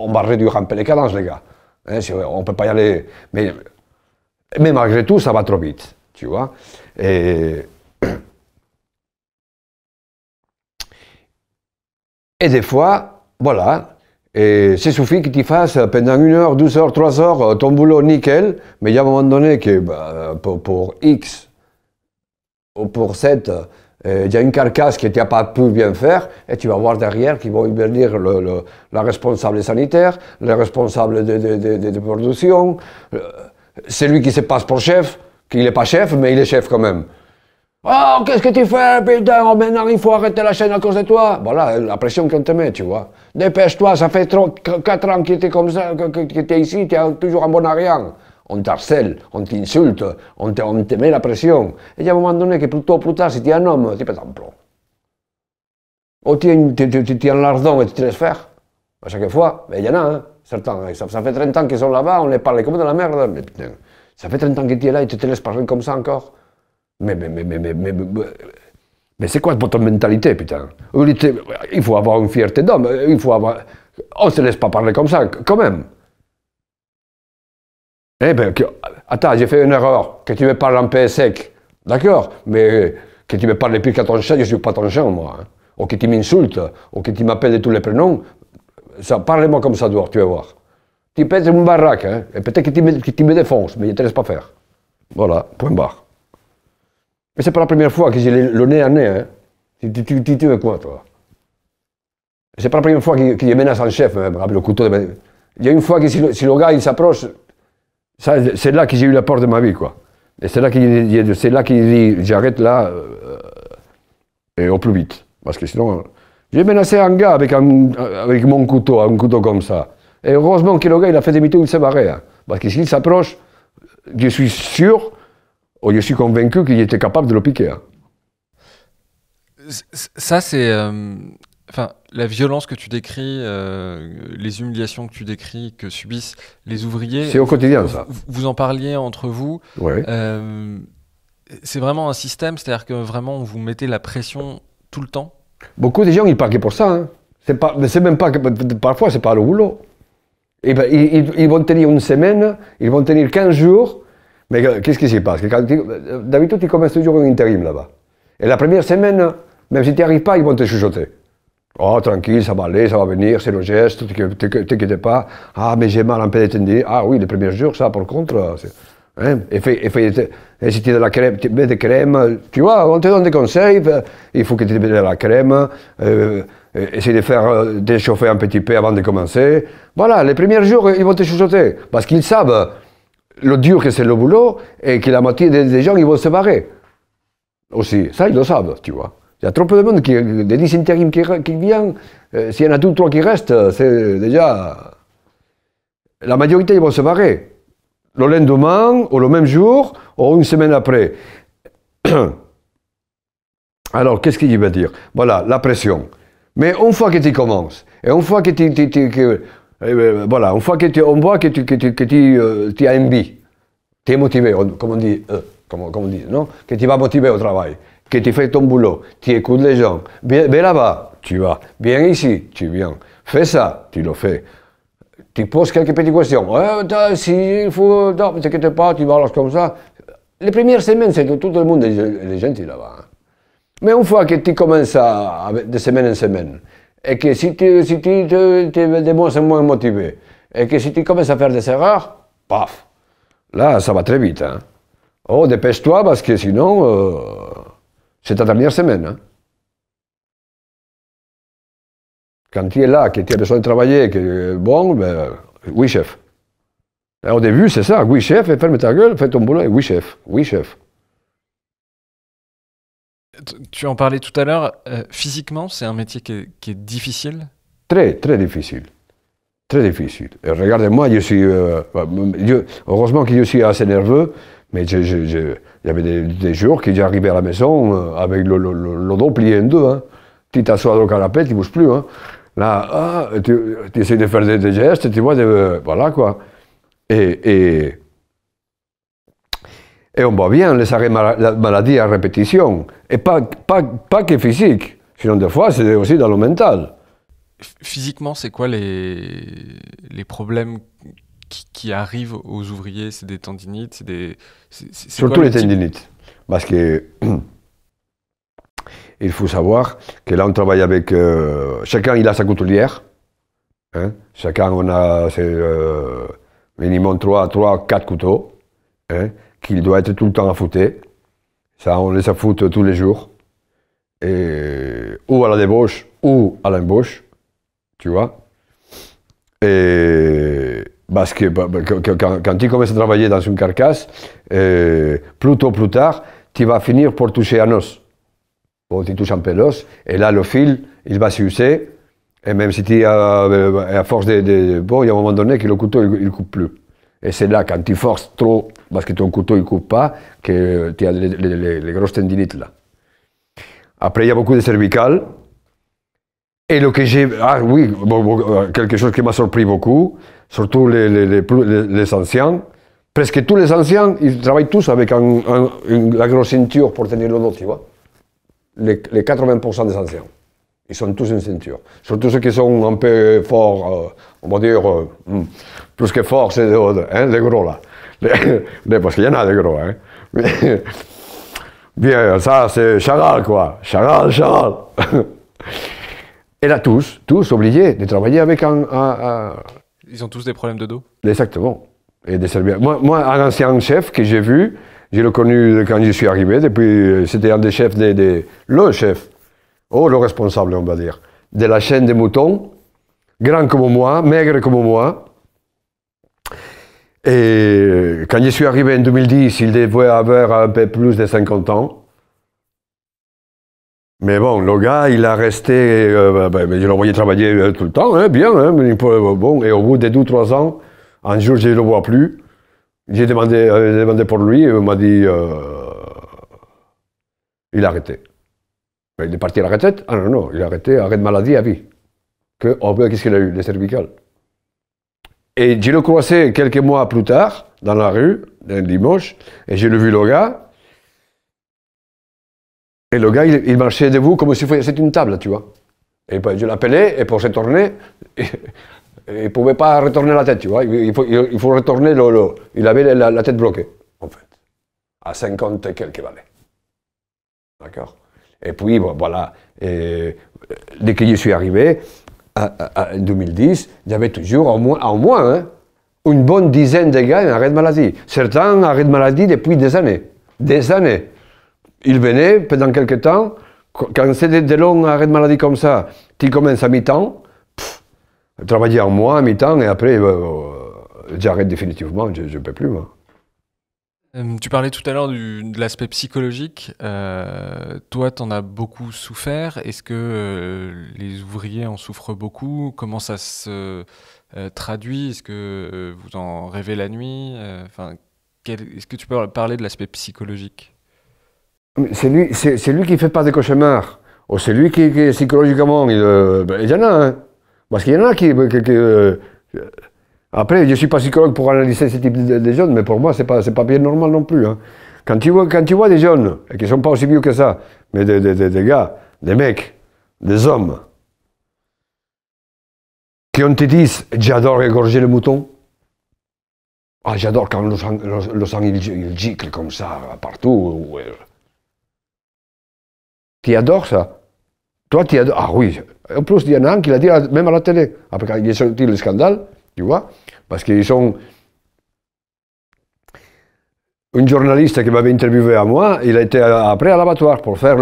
on va réduire un peu les cadences, les gars. On ne peut pas y aller. Mais malgré tout, ça va trop vite, tu vois. Et des fois, voilà, il suffit que tu fasses pendant 1 heure, 12 heures, 3 heures ton boulot nickel, mais il y a un moment donné que pour X ou pour Z, il y a une carcasse que tu n'as pas pu bien faire, et tu vas voir derrière qu'ils vont venir la responsable sanitaire, le responsable de production, celui qui se passe pour chef, qui n'est pas chef, mais il est chef quand même. Oh, qu'est-ce que tu fais, putain, maintenant il faut arrêter la chaîne à cause de toi. Voilà, la pression qu'on te met, tu vois. Dépêche-toi, ça fait 4 ans que tu étais comme ça, que tu es ici, tu es toujours en bon à rien. On t'harcèle, on t'insulte, on te met la pression. Et il y a un moment donné que plus tôt ou plus tard, si tu es un homme, tu pètes un plomb. ou tu es un lardon et tu te laisses faire. À chaque fois, mais il y en a, hein, certains. Ça fait 30 ans qu'ils sont là-bas, on les parle comme de la merde. Mais putain, ça fait 30 ans que tu es là et tu te laisses parler comme ça encore. Mais c'est quoi votre mentalité, putain? Il faut avoir une fierté d'homme, on ne se laisse pas parler comme ça, quand même. Eh ben, attends, j'ai fait une erreur, que tu me parles en sec, d'accord, mais que tu me parles depuis qu'à ton chien, je ne suis pas ton chien, moi. Hein. Ou que tu m'insultes, ou que tu m'appelles de tous les prénoms, parle-moi comme ça dehors, tu vas voir. Tu pètes une baraque, hein, et peut-être que tu me défonces, mais je ne te laisse pas faire. Voilà, point barre. Mais c'est pas la première fois que j'ai le nez à nez, hein. Tu veux quoi, toi? C'est pas la première fois qu'il menace un chef, hein, avec le couteau. Il y a une fois que si le gars il s'approche, c'est là que j'ai eu la peur de ma vie, quoi. Et c'est là qu'il dit, j'arrête là, et au plus vite. Parce que sinon, j'ai menacé un gars avec mon couteau, un couteau comme ça. Et heureusement que le gars il a fait demi-tour, il s'est barré. Hein. Parce que s'il s'approche, je suis sûr, ou je suis convaincu qu'il était capable de le piquer. Hein. Ça, c'est... Enfin, la violence que tu décris, les humiliations que tu décris, que subissent les ouvriers... C'est au quotidien, ça. Vous en parliez entre vous. Ouais. C'est vraiment un système, c'est-à-dire que vraiment, vous mettez la pression tout le temps? Beaucoup de gens, ils partent pour ça. Hein. C'est même pas... Parfois, c'est pas le boulot. Et ben, ils vont tenir une semaine, ils vont tenir 15 jours, mais qu'est-ce qui se passe? D'habitude, tu commences toujours un intérim là-bas. Et la première semaine, même si tu n'y arrives pas, ils vont te chuchoter. Oh, tranquille, ça va aller, ça va venir, c'est le geste, t'inquiète pas. Ah, mais j'ai mal un peu de Ah oui, les premiers jours, ça, par contre, hein, et si tu as de la crème, tu mets des crèmes, tu vois, on te donne des conseils, il faut que tu mettes de la crème, essayer de faire déchauffer un petit peu avant de commencer. Voilà, les premiers jours, ils vont te chuchoter, parce qu'ils savent le dur que c'est le boulot, et que la moitié des gens, ils vont se barrer. Aussi, ça, ils le savent, tu vois. Il y a trop peu de monde, des 10 intérims qui viennent, s'il y en a 2 ou 3 qui restent, c'est déjà... La majorité, ils vont se barrer. Le lendemain, ou le même jour, ou une semaine après. Alors, qu'est-ce qu'il veut dire? Voilà, la pression. Mais une fois que tu commences, et une fois que voilà, une fois on voit que tu as envie, tu es motivé, comme on dit, non? Que tu vas motiver au travail. Que tu fais ton boulot, tu écoutes les gens, viens là-bas, tu vas, viens ici, tu viens, fais ça, tu le fais. Tu poses quelques petites questions, il faut, non, ne t'inquiète pas, tu vas comme ça. Les premières semaines, c'est tout le monde est gentil là-bas. Hein. Mais une fois que tu commences de semaine en semaine, et que si tu es de moins en moins motivé, et que si tu commences à faire des erreurs, paf, là, ça va très vite. Hein. Oh, dépêche-toi, parce que sinon... c'est ta dernière semaine. Hein. Quand tu es là, que tu as besoin de travailler, que bon, ben, oui, chef. Et au début, c'est ça, oui, chef, et ferme ta gueule, fais ton boulot, et oui, chef, oui, chef. Tu en parlais tout à l'heure, physiquement, c'est un métier qui est difficile? Très, très difficile. Très difficile. Et regardez-moi, je suis... heureusement que je suis assez nerveux, mais il y avait des jours que j'arrivais à la maison avec le dos plié en deux. Hein. Tu t'assois dans le canapé, tu ne bouges plus. Hein. Là, tu essaies de faire des gestes, tu vois, voilà quoi. Et on voit bien les arrêts maladie à répétition. Et pas que physique, sinon des fois c'est aussi dans le mental. Physiquement, c'est quoi les problèmes qui arrivent aux ouvriers? C'est des tendinites, surtout les tendinites. Parce que il faut savoir que là on travaille avec... chacun il a sa couturière. Hein? Chacun on a minimum 3-4 couteaux. Hein? Qu'il doit être tout le temps affûté. Ça on les affûte tous les jours. Ou à la débauche ou à l'embauche. Tu vois. Et... Parce que quand tu commences à travailler dans une carcasse, plus tôt ou plus tard, tu vas finir pour toucher un os. Bon, tu touches un peu l'os, et là, le fil, il va s'user, et même si tu à force bon, il y a un moment donné que le couteau, il ne coupe plus. Et c'est là, quand tu forces trop, parce que ton couteau, il ne coupe pas, que tu as les grosses tendinites là. Après, il y a beaucoup de cervicales, Et le que j'ai... Ah oui, quelque chose qui m'a surpris beaucoup, surtout les anciens. Presque tous les anciens, ils travaillent tous avec la grosse ceinture pour tenir le dos, tu vois. Les 80% des anciens. Ils sont tous une ceinture. Surtout ceux qui sont un peu forts, on va dire, plus que forts, c'est les gros là. Parce qu'il y en a des gros. Hein. Bien, ça c'est Chagall quoi. Chagall. Et là, tous obligés de travailler avec Ils ont tous des problèmes de dos? Exactement. Et de servir. Moi, un ancien chef que j'ai vu, je l'ai connu quand je suis arrivé, depuis, c'était un des chefs, le chef, le responsable, on va dire, de la chaîne des moutons, grand comme moi, maigre comme moi. Et quand je suis arrivé en 2010, il devait avoir un peu plus de 50 ans. Mais bon, le gars, il a resté, je l'envoyais travailler tout le temps, hein, bien, hein, mais bon, et au bout de 2-3 ans, un jour, je ne le vois plus. J'ai demandé pour lui, il m'a dit, il a arrêté. Il est parti à la retraite? Ah non, il a arrêté, arrêt de maladie à vie. Qu'est-ce qu'il a eu? Les cervicales. Et je l'ai croisé quelques mois plus tard, dans la rue, un dimanche, et j'ai vu le gars. Et le gars, il marchait debout comme si c'était une table, tu vois. Et je l'appelais, et pour se tourner, il ne pouvait pas retourner la tête, tu vois. Il faut retourner il avait la tête bloquée, en fait. À 50 et quelques balais. D'accord? Et puis, bon, voilà. Et, dès que je suis arrivé, en 2010, il y avait toujours au moins hein, une bonne dizaine de gars en arrêt de maladie. Certains en arrêt de maladie depuis des années. Des années. Ils venaient pendant quelques temps. Quand c'est des longs arrêts de maladie comme ça, tu commences à mi-temps, travailler en mois, à mi-temps, et après, j'arrête définitivement, je ne peux plus, moi. Tu parlais tout à l'heure de l'aspect psychologique. Toi, tu en as beaucoup souffert. Est-ce que les ouvriers en souffrent beaucoup? Comment ça se traduit? Est-ce que vous en rêvez la nuit? Est-ce que tu peux parler de l'aspect psychologique? C'est lui qui ne fait pas de cauchemars. Ou c'est lui qui psychologiquement, il y en a, hein. Parce qu'il y en a qui après, je ne suis pas psychologue pour analyser ce type de jeunes, mais pour moi, ce n'est pas bien normal non plus. Hein. Quand tu vois des jeunes, et qui ne sont pas aussi vieux que ça, mais des gars, des mecs, des hommes, qui te disent « j'adore égorger le mouton ». Ah, j'adore quand le sang il gicle comme ça, partout. Tu adores ça? Toi, tu adores? Ah oui. En plus, il y en a un qui l'a dit même à la télé. Après, quand il est sorti le scandale, tu vois, parce qu'ils sont... Un journaliste qui m'avait interviewé à moi, il a été après à l'abattoir pour faire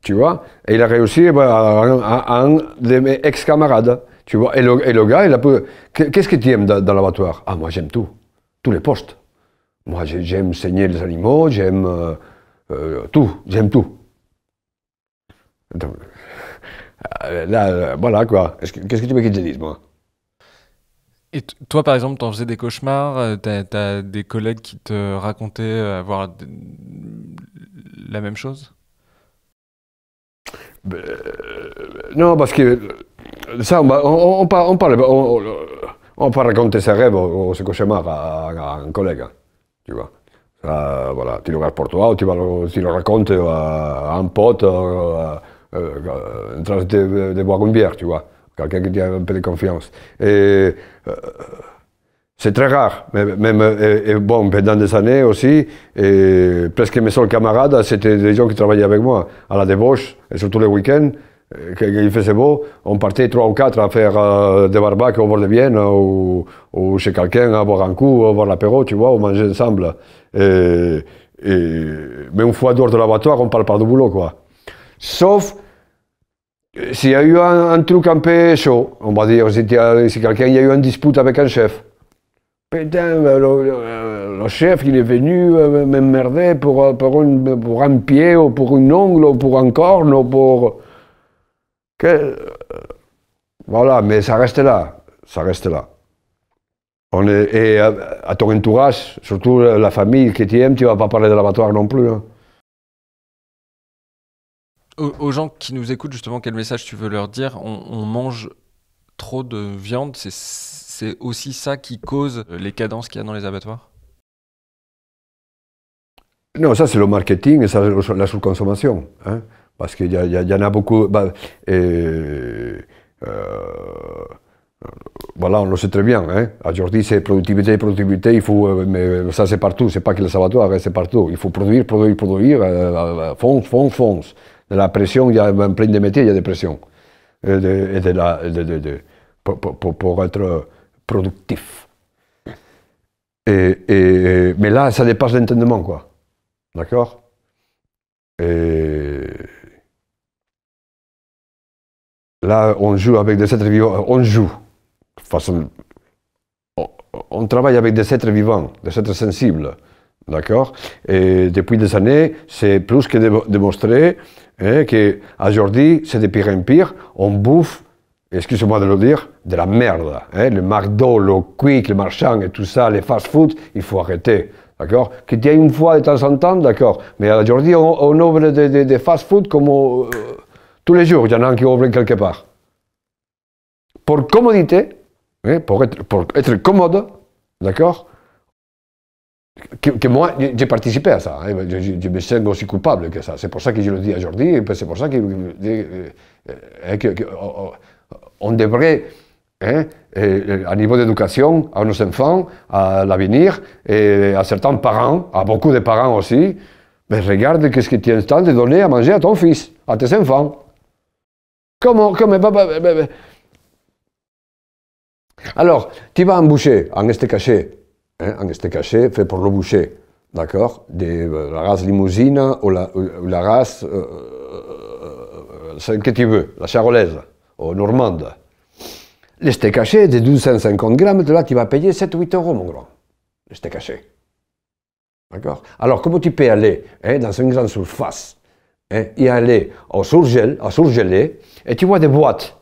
tu vois, et il a réussi un de mes ex-camarades, tu vois, et le gars, il a pu... Qu'est-ce que tu aimes dans l'abattoir? Ah, moi, j'aime tout. Tous les postes. Moi, j'aime saigner les animaux, j'aime tout, j'aime tout. Donc, là, voilà quoi. Qu'est-ce que tu veux qu'ils te disent, moi? Et toi, par exemple, t'en faisais des cauchemars, t'as des collègues qui te racontaient avoir la même chose? Non, parce que ça, on peut raconter ses rêves ou ses cauchemars à un collègue, hein, tu vois. Ça, voilà, tu le gardes pour toi ou tu le racontes à un pote en train de boire une bière, tu vois. Quelqu'un qui a un peu de confiance. Et c'est très rare, même bon, pendant des années aussi, et presque mes seuls camarades, c'était des gens qui travaillaient avec moi à la débauche, et surtout les week-ends, quand il faisait beau, on partait 3 ou 4 à faire des barbaques au bord de Vienne, ou chez quelqu'un à boire un coup, à boire l'apéro, tu vois, ou manger ensemble. Mais une fois dehors de l'abattoir, on ne parle pas de boulot, quoi. Sauf s'il y a eu un truc un peu chaud, on va dire, si quelqu'un y a eu une dispute avec un chef. Putain, le chef, il est venu m'emmerder pour un pied, ou pour une ongle, ou pour un corne, ou pour... Voilà, mais ça reste là, ça reste là. Et à ton entourage, surtout la famille que tu aimes, tu ne vas pas parler de l'abattoir non plus. Hein. Aux gens qui nous écoutent, justement, quel message tu veux leur dire? On mange trop de viande, c'est aussi ça qui cause les cadences qu'il y a dans les abattoirs? Non, ça c'est le marketing et ça, la surconsommation. Hein, parce qu'il y en a beaucoup. Voilà, on le sait très bien. Hein. Aujourd'hui, c'est productivité, productivité. Il faut, mais ça, c'est partout. C'est pas que les abattoirs, hein, c'est partout. Il faut produire, produire, produire. Fonce, fonce, fonce. De la pression, il y a plein de métiers, il y a des pressions. Pour être productif. Mais là, ça dépasse l'entendement, quoi. D'accord? Et là, on joue avec des êtres vivants. On joue. On travaille avec des êtres vivants, des êtres sensibles. D'accord? Et depuis des années, c'est plus que démontré hein, qu'aujourd'hui, c'est de pire en pire. On bouffe, excusez-moi de le dire, de la merde. Hein, le McDo, le Quick, le Marchand et tout ça, les fast-food, il faut arrêter. D'accord? Qu'il y ait une fois de temps en temps, d'accord. Mais aujourd'hui, on ouvre des fast-food comme tous les jours. Il y en a un qui ouvre quelque part. Pour commodité, hein, pour être commode, d'accord? Que moi, j'ai participé à ça. Hein, je me sens aussi coupable que ça. C'est pour ça que je le dis aujourd'hui. C'est pour ça qu'on devrait, hein, à niveau d'éducation, à nos enfants, à l'avenir, et à certains parents, à beaucoup de parents aussi, mais regarde ce que tu es en train de donner à manger à ton fils, à tes enfants. Comment alors, tu vas en boucher, en steak haché, hein, en steak haché fait pour le boucher, d'accord, de la race limousine ou la race, celle que tu veux, la charolaise ou normande. Le steak haché de 1250 grammes, là, tu vas payer 7-8 euros, mon grand, le steak haché. D'accord? Alors, comment tu peux aller hein, dans une grande surface, hein, y aller au surgelé, et tu vois des boîtes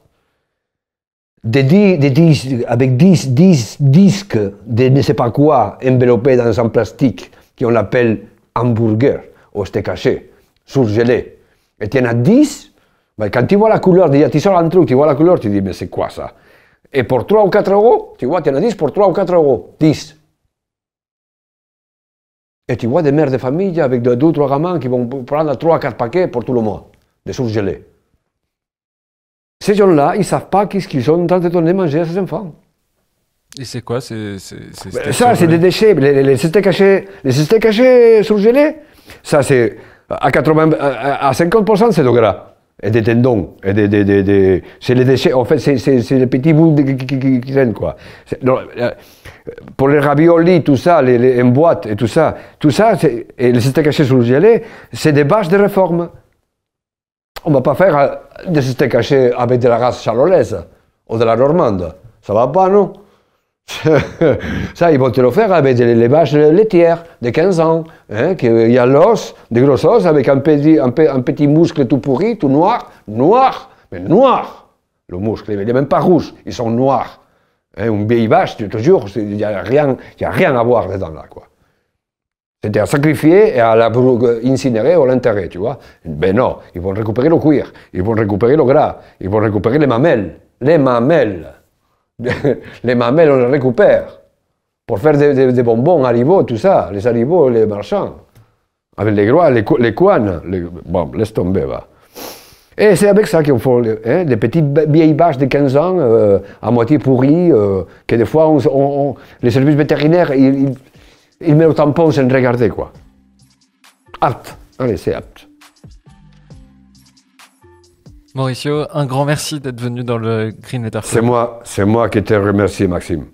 avec 10 disques de ne sais pas quoi enveloppés dans un plastique qu'on appelle hamburger ou steak haché, surgelé. Et tu en as 10, ben quand tu vois la couleur, tu sors un truc, tu vois la couleur, tu dis mais c'est quoi ça? Et pour 3 ou 4 euros, tu vois, tu en as 10 pour 3 ou 4 euros, 10. Et tu vois des mères de famille avec 2 ou 3 gamins qui vont prendre 3 ou 4 paquets pour tout le mois, de surgelés. Ces gens-là, ils ne savent pas qu'est-ce qu'ils sont en train de donner à manger à ces enfants. Et c'est quoi ça, c'est des déchets. Les steaks hachés surgelés, ça, c'est à 50%, c'est de gras. Et des tendons. C'est les déchets. En fait, c'est les petits bouts qui traînent, quoi. Pour les raviolis, tout ça, en boîte et tout ça, et les steaks hachés surgelés, c'est des bâches de réforme. On ne va pas faire des steaks hachés avec de la race charolaise ou de la normande. Ça ne va pas, non? Ça, ils vont te le faire avec les vaches laitières de 15 ans. Hein, il y a l'os, des gros os, avec un petit muscle tout pourri, tout noir. Noir, mais noir. Le muscle, il n'est même pas rouge, ils sont noirs. Hein, une vieille vache, je te jure, il n'y a rien à voir dedans là, quoi. C'était à sacrifier et à incinérer ou à l'enterrer, tu vois. Ben non, ils vont récupérer le cuir, ils vont récupérer le gras, ils vont récupérer les mamelles. Les mamelles. Les mamelles, on les récupère. Pour faire des bonbons, haribots, tout ça. Les haribots, les marchands. Avec les gras, les couanes. Bon, laisse tomber, va. Et c'est avec ça qu'il faut des petites vieilles vaches de 15 ans, à moitié pourries, que des fois, les services vétérinaires, ils mettent au tampon sans regarder, quoi. Apte. Allez, c'est apte. Mauricio, un grand merci d'être venu dans le Green Letter Club. C'est moi qui te remercie, Maxime.